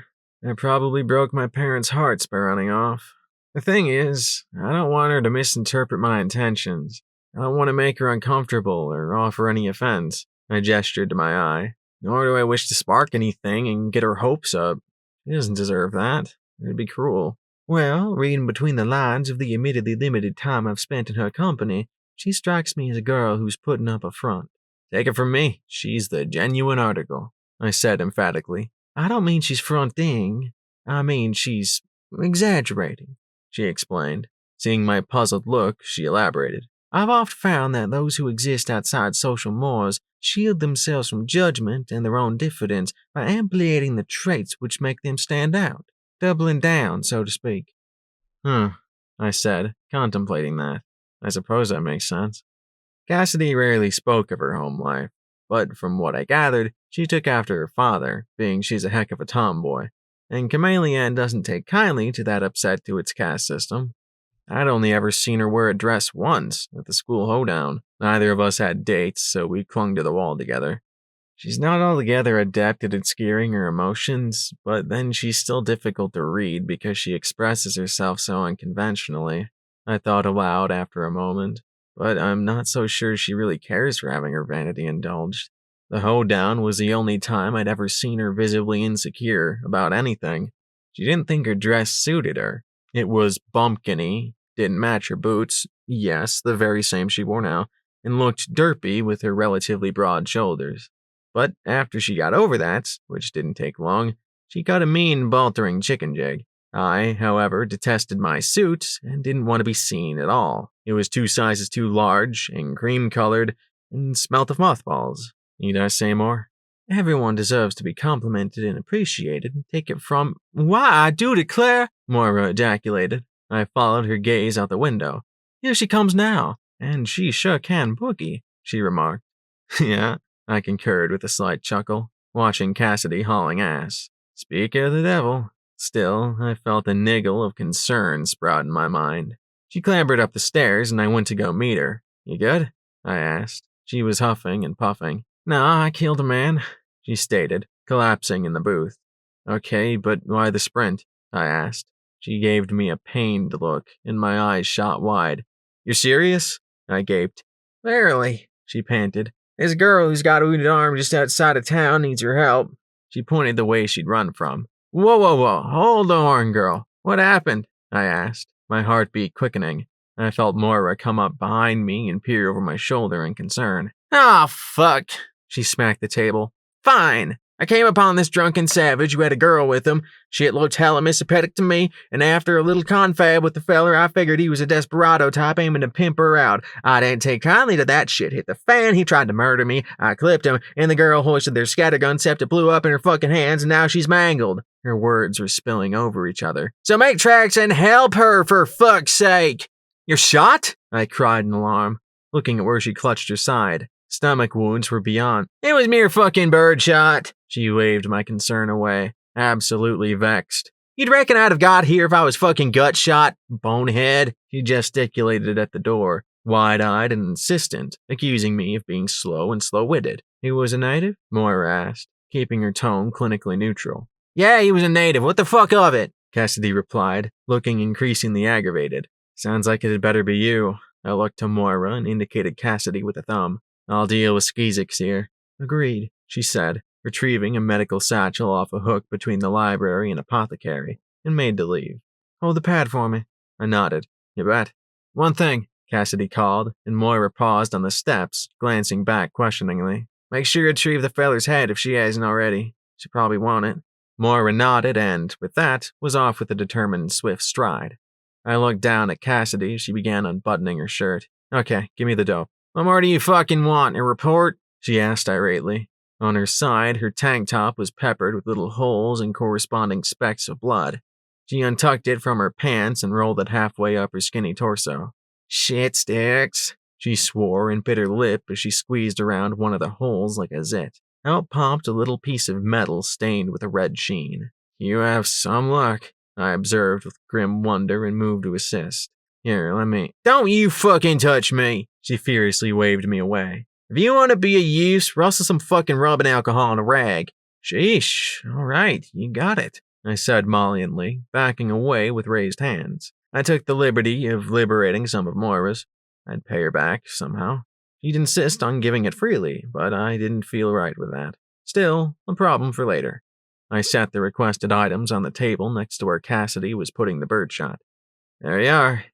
A: I probably broke my parents' hearts by running off. The thing is, I don't want her to misinterpret my intentions. I don't want to make her uncomfortable or offer any offense. I gestured to my eye. Nor do I wish to spark anything and get her hopes up. She doesn't deserve that. It'd be cruel. Well, reading between the lines of the admittedly limited time I've spent in her company, she strikes me as a girl who's putting up a front. Take it from me, she's the genuine article, I said emphatically. I don't mean she's fronting. I mean she's exaggerating, she explained. Seeing my puzzled look, she elaborated. I've oft found that those who exist outside social mores shield themselves from judgment and their own diffidence by ampliating the traits which make them stand out. Doubling down, so to speak. I said, contemplating that. I suppose that makes sense. Cassidy rarely spoke of her home life, but from what I gathered, she took after her father, being she's a heck of a tomboy, and Chameleon doesn't take kindly to that upset to its caste system. I'd only ever seen her wear a dress once, at the school hoedown. Neither of us had dates, so we clung to the wall together. She's not altogether adept at obscuring her emotions, but then she's still difficult to read because she expresses herself so unconventionally. I thought aloud after a moment, but I'm not so sure she really cares for having her vanity indulged. The hoedown was the only time I'd ever seen her visibly insecure about anything. She didn't think her dress suited her. It was bumpkiny, didn't match her boots, yes, the very same she wore now, and looked derpy with her relatively broad shoulders. But after she got over that, which didn't take long, she cut a mean, baltering chicken jig. I, however, detested my suit and didn't want to be seen at all. It was 2 sizes too large and cream-colored and smelt of mothballs. Need I say more? Everyone deserves to be complimented and appreciated. Take it from— Why, I do declare, Moira ejaculated. I followed her gaze out the window. Here she comes now, and she sure can boogie, she remarked. Yeah, I concurred with a slight chuckle, watching Cassidy hauling ass. Speak of the devil. Still, I felt a niggle of concern sprout in my mind. She clambered up the stairs, and I went to go meet her. You good? I asked. She was huffing and puffing. No, I killed a man, she stated, collapsing in the booth. Okay, but why the sprint? I asked. She gave me a pained look, and my eyes shot wide. You're serious? I gaped. Verily, she panted. There's a girl who's got a wounded arm just outside of town, needs your help. She pointed the way she'd run from. Whoa, hold on, girl. What happened? I asked, my heartbeat quickening. I felt Moira come up behind me and peer over my shoulder in concern. Ah, fuck, she smacked the table. Fine. I came upon this drunken savage who had a girl with him. Shit looked hella misopetic to me, and after a little confab with the feller, I figured he was a desperado type aiming to pimp her out. I didn't take kindly to that shit hit the fan. He tried to murder me. I clipped him, and the girl hoisted their scattergun except it blew up in her fucking hands, and now she's mangled. Her words were spilling over each other. So make tracks and help her, for fuck's sake! You're shot? I cried in alarm, looking at where she clutched her side. Stomach wounds were beyond. It was mere fucking birdshot. She waved my concern away, absolutely vexed. You'd reckon I'd have got here if I was fucking gut shot, bonehead. She gesticulated at the door, wide-eyed and insistent, accusing me of being slow and slow-witted. He was a native? Moira asked, keeping her tone clinically neutral. Yeah, he was a native. What the fuck of it? Cassidy replied, looking increasingly aggravated. Sounds like it had better be you. I looked to Moira and indicated Cassidy with a thumb. I'll deal with skeezicks here. Agreed, she said, retrieving a medical satchel off a hook between the library and apothecary, and made to leave. Hold the pad for me. I nodded. You bet. One thing, Cassidy called, and Moira paused on the steps, glancing back questioningly. Make sure you retrieve the feller's head if she hasn't already. She probably won't it. Moira nodded and, with that, was off with a determined, swift stride. I looked down at Cassidy as she began unbuttoning her shirt. Okay, give me the dope. What more do you fucking want, a report? She asked irately. On her side, her tank top was peppered with little holes and corresponding specks of blood. She untucked it from her pants and rolled it halfway up her skinny torso. Shit sticks, she swore and bit her lip as she squeezed around one of the holes like a zit. Out popped a little piece of metal stained with a red sheen. You have some luck, I observed with grim wonder and moved to assist. Here, let me— Don't you fucking touch me! She furiously waved me away. If you want to be a use, rustle some fucking rubbing alcohol in a rag. Sheesh, all right, you got it, I said molliently, backing away with raised hands. I took the liberty of liberating some of Moira's. I'd pay her back, somehow. She'd insist on giving it freely, but I didn't feel right with that. Still, a problem for later. I set the requested items on the table next to where Cassidy was putting the birdshot. There you are,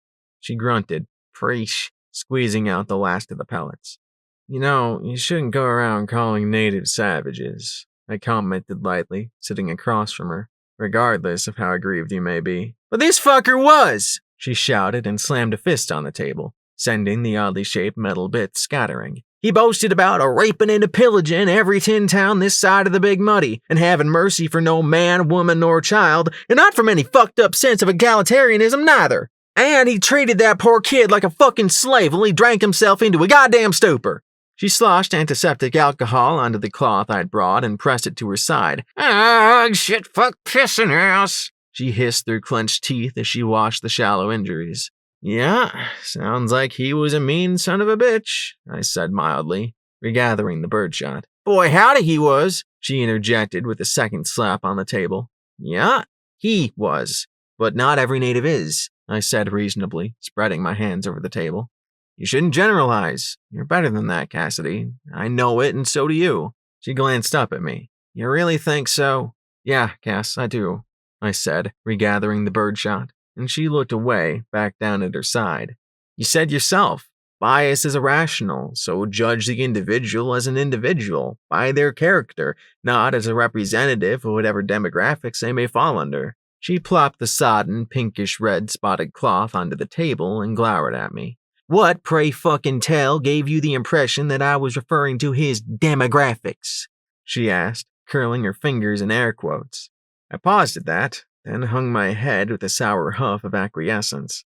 A: she grunted, preesh, squeezing out the last of the pellets. You know, you shouldn't go around calling natives savages, I commented lightly, sitting across from her, regardless of how aggrieved you may be. But this fucker was! She shouted and slammed a fist on the table, sending the oddly shaped metal bits scattering. He boasted about a raping and a pillaging every tin town this side of the Big Muddy, and having mercy for no man, woman, nor child, and not from any fucked up sense of egalitarianism neither. And he treated that poor kid like a fucking slave while he drank himself into a goddamn stupor. She sloshed antiseptic alcohol onto the cloth I'd brought and pressed it to her side. Ah, shit, fuck, pissing ass, she hissed through clenched teeth as she washed the shallow injuries. Yeah, sounds like he was a mean son of a bitch, I said mildly, regathering the birdshot. Boy, howdy he was, she interjected with a second slap on the table. Yeah, he was, but not every native is, I said reasonably, spreading my hands over the table. You shouldn't generalize. You're better than that, Cassidy. I know it, and so do you. She glanced up at me. You really think so? Yeah, Cass, I do, I said, regathering the birdshot, and she looked away, back down at her side. You said yourself, bias is irrational, so judge the individual as an individual, by their character, not as a representative of whatever demographics they may fall under. She plopped the sodden, pinkish-red spotted cloth onto the table and glowered at me. What, pray fucking tell, gave you the impression that I was referring to his demographics? she asked, curling her fingers in air quotes. I paused at that, then hung my head with a sour huff of acquiescence.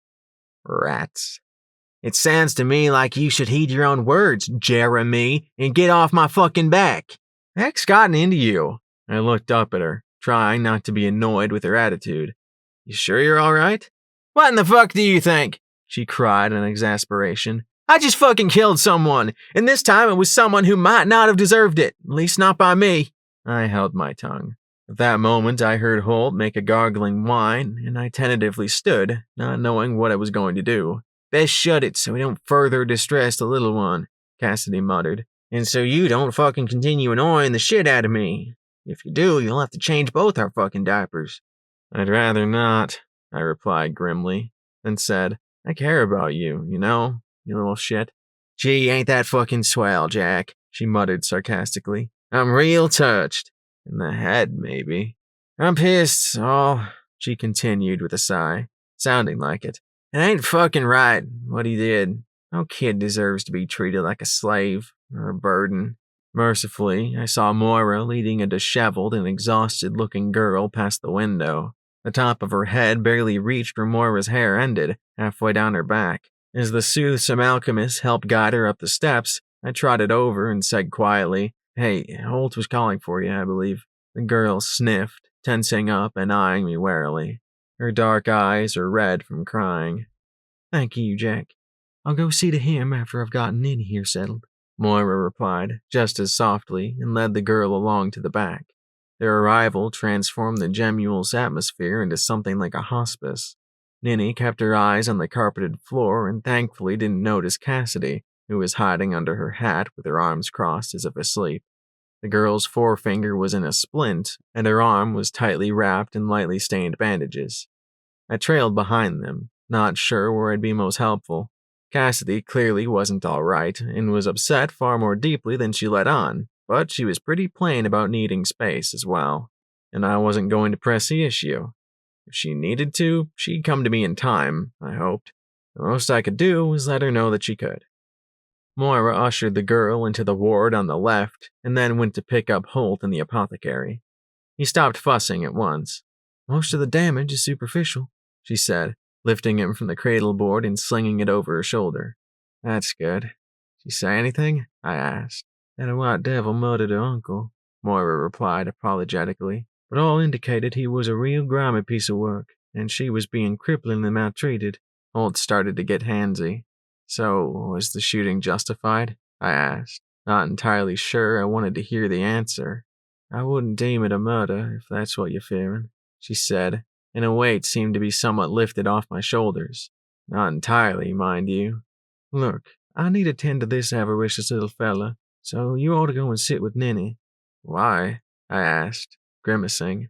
A: Rats. It sounds to me like you should heed your own words, Jeremy, and get off my fucking back. The heck's gotten into you? I looked up at her, trying not to be annoyed with her attitude. You sure you're alright? What in the fuck do you think? She cried in exasperation. I just fucking killed someone, and this time it was someone who might not have deserved it, at least not by me. I held my tongue. At that moment, I heard Holt make a gargling whine, and I tentatively stood, not knowing what I was going to do. Best shut it so we don't further distress the little one, Cassidy muttered. And so you don't fucking continue annoying the shit out of me. If you do, you'll have to change both our fucking diapers. I'd rather not, I replied grimly, then said, I care about you, you know, you little shit. Gee, ain't that fucking swell, Jack, she muttered sarcastically. I'm real touched. In the head, maybe. I'm pissed, she continued with a sigh, sounding like it. It ain't fucking right, what he did. No kid deserves to be treated like a slave or a burden. Mercifully, I saw Moira leading a disheveled and exhausted-looking girl past the window. The top of her head barely reached where Moira's hair ended, halfway down her back. As the soothsome alchemist helped guide her up the steps, I trotted over and said quietly, Hey, Holt was calling for you, I believe. The girl sniffed, tensing up and eyeing me warily. Her dark eyes are red from crying. Thank you, Jack. I'll go see to him after I've gotten in here settled, Moira replied, just as softly, and led the girl along to the back. Their arrival transformed the Gemul's atmosphere into something like a hospice. Ninny kept her eyes on the carpeted floor and thankfully didn't notice Cassidy, who was hiding under her hat with her arms crossed as if asleep. The girl's forefinger was in a splint, and her arm was tightly wrapped in lightly stained bandages. I trailed behind them, not sure where I'd be most helpful. Cassidy clearly wasn't all right, and was upset far more deeply than she let on, but she was pretty plain about needing space as well, and I wasn't going to press the issue. If she needed to, she'd come to me in time, I hoped. The most I could do was let her know that she could. Moira ushered the girl into the ward on the left, and then went to pick up Holt in the apothecary. He stopped fussing at once. Most of the damage is superficial, she said, lifting him from the cradle board and slinging it over her shoulder. That's good. Did she say anything? I asked. That a white devil murdered her uncle, Moira replied apologetically, but all indicated he was a real grimy piece of work, and she was being cripplingly maltreated. Holt started to get handsy. So, was the shooting justified? I asked, not entirely sure I wanted to hear the answer. I wouldn't deem it a murder, if that's what you're fearing, she said, and a weight seemed to be somewhat lifted off my shoulders. Not entirely, mind you. Look, I need to tend to this avaricious little fella, so you ought to go and sit with Ninny. Why? I asked, grimacing.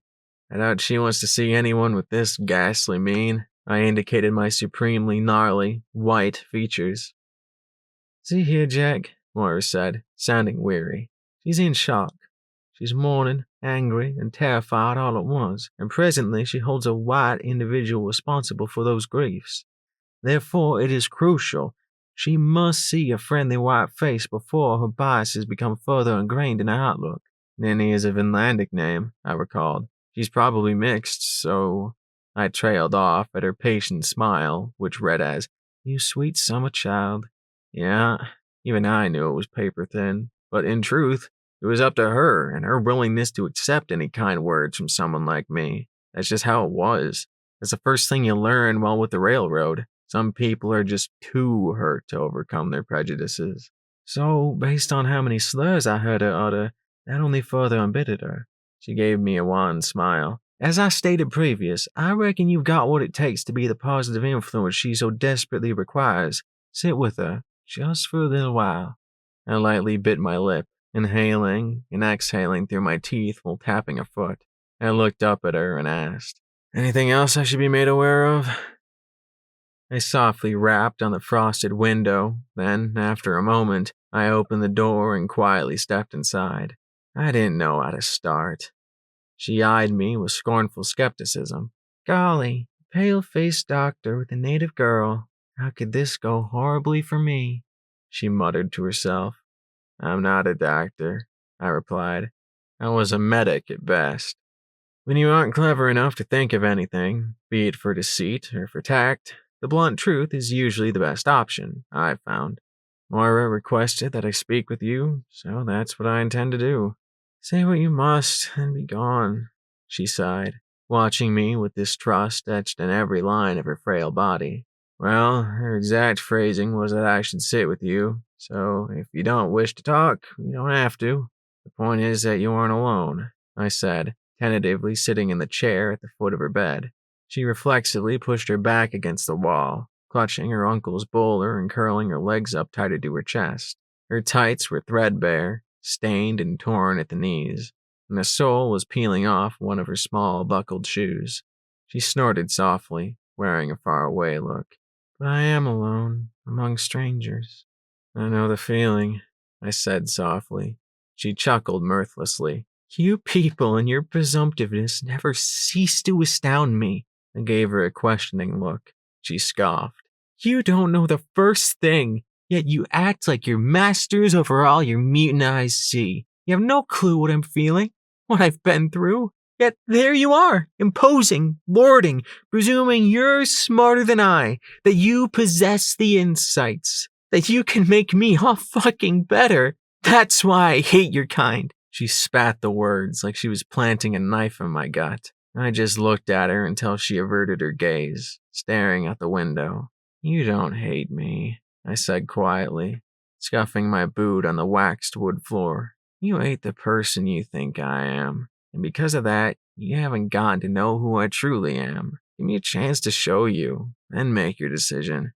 A: I doubt she wants to see anyone with this ghastly mien. I indicated my supremely gnarly, white features. See here, Jack, Moira said, sounding weary. She's in shock. She's mourning, angry, and terrified all at once, and presently she holds a white individual responsible for those griefs. Therefore, it is crucial. She must see a friendly white face before her biases become further ingrained in her outlook. Ninny is a Vinlandic name, I recalled. She's probably mixed, so... I trailed off at her patient smile, which read as, You sweet summer child. Yeah, even I knew it was paper thin, but in truth, it was up to her and her willingness to accept any kind words from someone like me. That's just how it was. That's the first thing you learn while with the railroad. Some people are just too hurt to overcome their prejudices. So, based on how many slurs I heard her utter, that only further embittered her. She gave me a wan smile. As I stated previous, I reckon you've got what it takes to be the positive influence she so desperately requires. Sit with her, just for a little while. I lightly bit my lip, inhaling and exhaling through my teeth while tapping a foot. I looked up at her and asked, Anything else I should be made aware of? I softly rapped on the frosted window, then, after a moment, I opened the door and quietly stepped inside. I didn't know how to start. She eyed me with scornful skepticism. Golly, pale-faced doctor with a native girl. How could this go horribly for me? She muttered to herself. I'm not a doctor, I replied. I was a medic at best. When you aren't clever enough to think of anything, be it for deceit or for tact, the blunt truth is usually the best option, I've found. Moira requested that I speak with you, so that's what I intend to do. Say what you must and be gone, she sighed, watching me with distrust etched in every line of her frail body. Well, her exact phrasing was that I should sit with you, so if you don't wish to talk, you don't have to. The point is that you aren't alone, I said, tentatively sitting in the chair at the foot of her bed. She reflexively pushed her back against the wall, clutching her uncle's bowler and curling her legs up tighter to her chest. Her tights were threadbare, stained and torn at the knees, and the sole was peeling off one of her small buckled shoes. She snorted softly, wearing a faraway look. But I am alone, among strangers. I know the feeling, I said softly. She chuckled mirthlessly. You people and your presumptiveness never cease to astound me. I gave her a questioning look. She scoffed. You don't know the first thing, yet you act like you're masters over all your mutant eyes see. You have no clue what I'm feeling, what I've been through. Yet there you are, imposing, lording, presuming you're smarter than I, that you possess the insights, that you can make me all fucking better. That's why I hate your kind. She spat the words like she was planting a knife in my gut. I just looked at her until she averted her gaze, staring out the window. You don't hate me, I said quietly, scuffing my boot on the waxed wood floor. You hate the person you think I am, and because of that, you haven't gotten to know who I truly am. Give me a chance to show you, then make your decision.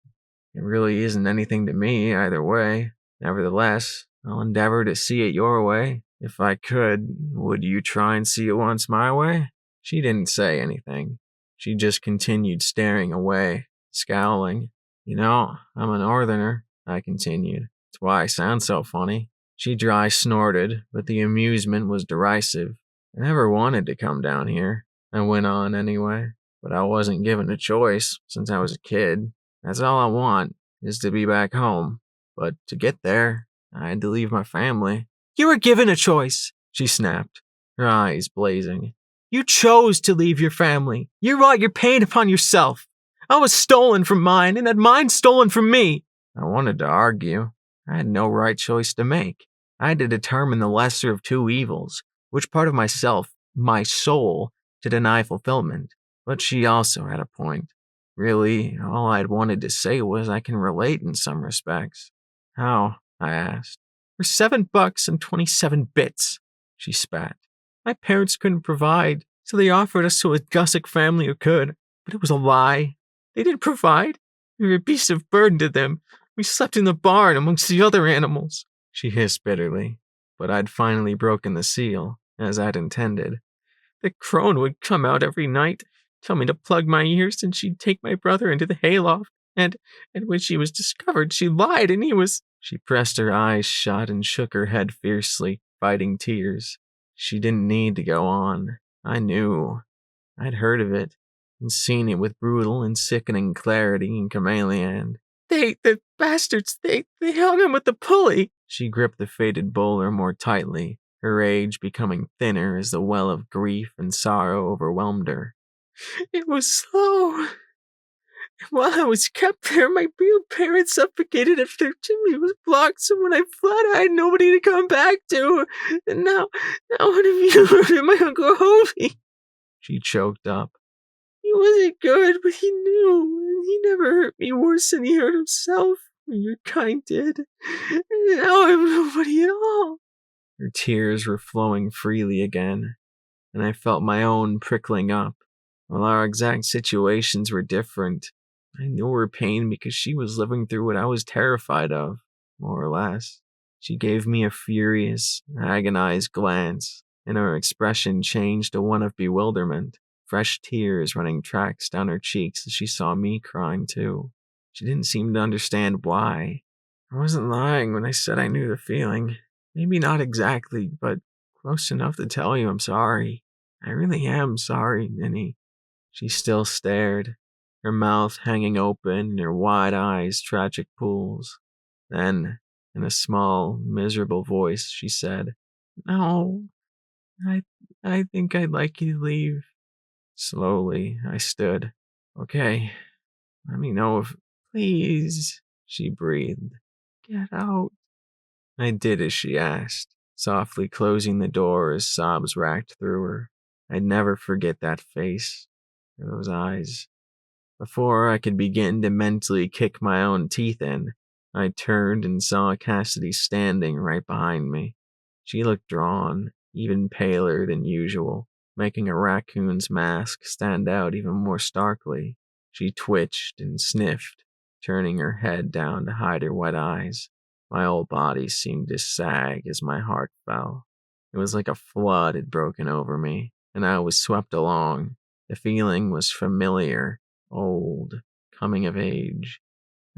A: It really isn't anything to me either way. Nevertheless, I'll endeavor to see it your way. If I could, would you try and see it once my way? She didn't say anything. She just continued staring away, scowling. You know, I'm a northerner, I continued. That's why I sound so funny. She dry snorted, but the amusement was derisive. I never wanted to come down here. I went on anyway, but I wasn't given a choice since I was a kid. That's all I want, is to be back home. But to get there, I had to leave my family. You were given a choice, she snapped, her eyes blazing. You chose to leave your family. You brought your pain upon yourself. I was stolen from mine and had mine stolen from me. I wanted to argue. I had no right choice to make. I had to determine the lesser of two evils, which part of myself, my soul, to deny fulfillment. But she also had a point. Really, all I'd wanted to say was I can relate in some respects. How? I asked. For $7 and 27 bits, she spat. My parents couldn't provide, so they offered us to a Gussick family who could. But it was a lie. They didn't provide. We were a beast of burden to them. We slept in the barn amongst the other animals, she hissed bitterly. But I'd finally broken the seal, as I'd intended. The crone would come out every night, tell me to plug my ears, and she'd take my brother into the hayloft. And when she was discovered, she lied, and he was... She pressed her eyes shut and shook her head fiercely, fighting tears. She didn't need to go on. I knew. I'd heard of it, and seen it with brutal and sickening clarity in Chameleon. The bastards, they hung him with the pulley. She gripped the faded bowler more tightly, her rage becoming thinner as the well of grief and sorrow overwhelmed her. It was slow. While I was kept there, my real parents suffocated if their chimney was blocked, so when I fled, I had nobody to come back to. And now one of you murdered my Uncle Hobie. She choked up. He wasn't good, but he knew, and he never hurt me worse than he hurt himself, or your kind did. And now I'm nobody at all. Her tears were flowing freely again, and I felt my own prickling up. While our exact situations were different, I knew her pain because she was living through what I was terrified of, more or less. She gave me a furious, agonized glance, and her expression changed to one of bewilderment, fresh tears running tracks down her cheeks as she saw me crying too. She didn't seem to understand why. I wasn't lying when I said I knew the feeling. Maybe not exactly, but close enough to tell you I'm sorry. I really am sorry, Minnie. She still stared, her mouth hanging open and her wide eyes tragic pools. Then, in a small, miserable voice, she said, No, I think I'd like you to leave. Slowly, I stood. Okay, let me know if. Please, she breathed. Get out. I did as she asked, softly closing the door as sobs racked through her. I'd never forget that face, or those eyes. Before I could begin to mentally kick my own teeth in, I turned and saw Cassidy standing right behind me. She looked drawn, even paler than usual, making a raccoon's mask stand out even more starkly. She twitched and sniffed, turning her head down to hide her wet eyes. My whole body seemed to sag as my heart fell. It was like a flood had broken over me, and I was swept along. The feeling was familiar, old, coming of age.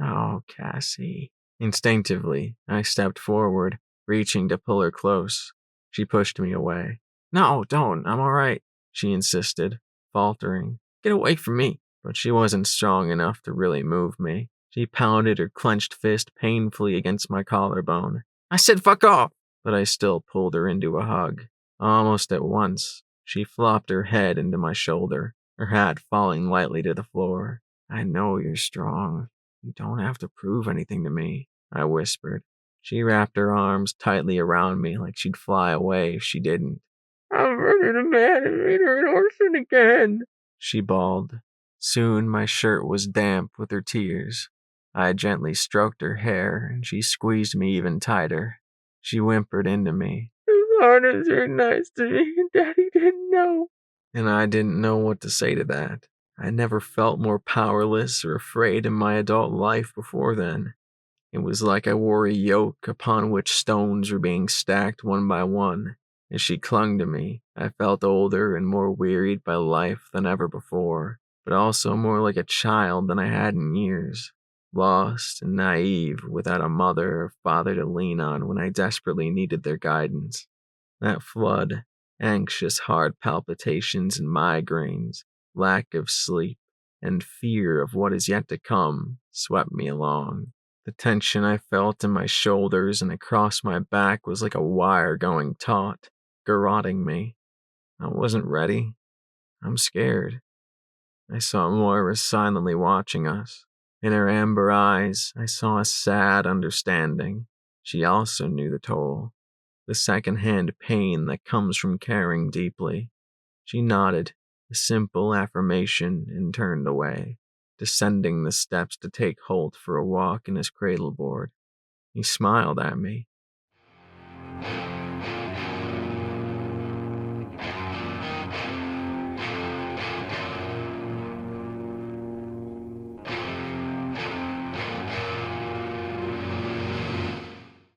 A: Oh, Cassie. Instinctively, I stepped forward, reaching to pull her close. She pushed me away. No, don't, I'm all right, she insisted, faltering. Get away from me. But she wasn't strong enough to really move me. She pounded her clenched fist painfully against my collarbone. I said fuck off! But I still pulled her into a hug. Almost at once, she flopped her head into my shoulder, her hat falling lightly to the floor. I know you're strong. You don't have to prove anything to me, I whispered. She wrapped her arms tightly around me like she'd fly away if she didn't. I'll murder the man and made her an orphan again, she bawled. Soon my shirt was damp with her tears. I gently stroked her hair and she squeezed me even tighter. She whimpered into me. As hard as you're nice to me, Daddy didn't know. And I didn't know what to say to that. I never felt more powerless or afraid in my adult life before then. It was like I wore a yoke upon which stones were being stacked one by one. As she clung to me, I felt older and more wearied by life than ever before, but also more like a child than I had in years. Lost and naive, without a mother or father to lean on when I desperately needed their guidance. That flood, anxious heart palpitations and migraines, lack of sleep, and fear of what is yet to come swept me along. The tension I felt in my shoulders and across my back was like a wire going taut, garroting me. I wasn't ready. I'm scared. I saw Moira silently watching us. In her amber eyes, I saw a sad understanding. She also knew the toll, the second-hand pain that comes from caring deeply. She nodded, a simple affirmation, and turned away, descending the steps to take Holt for a walk in his cradleboard. He smiled at me.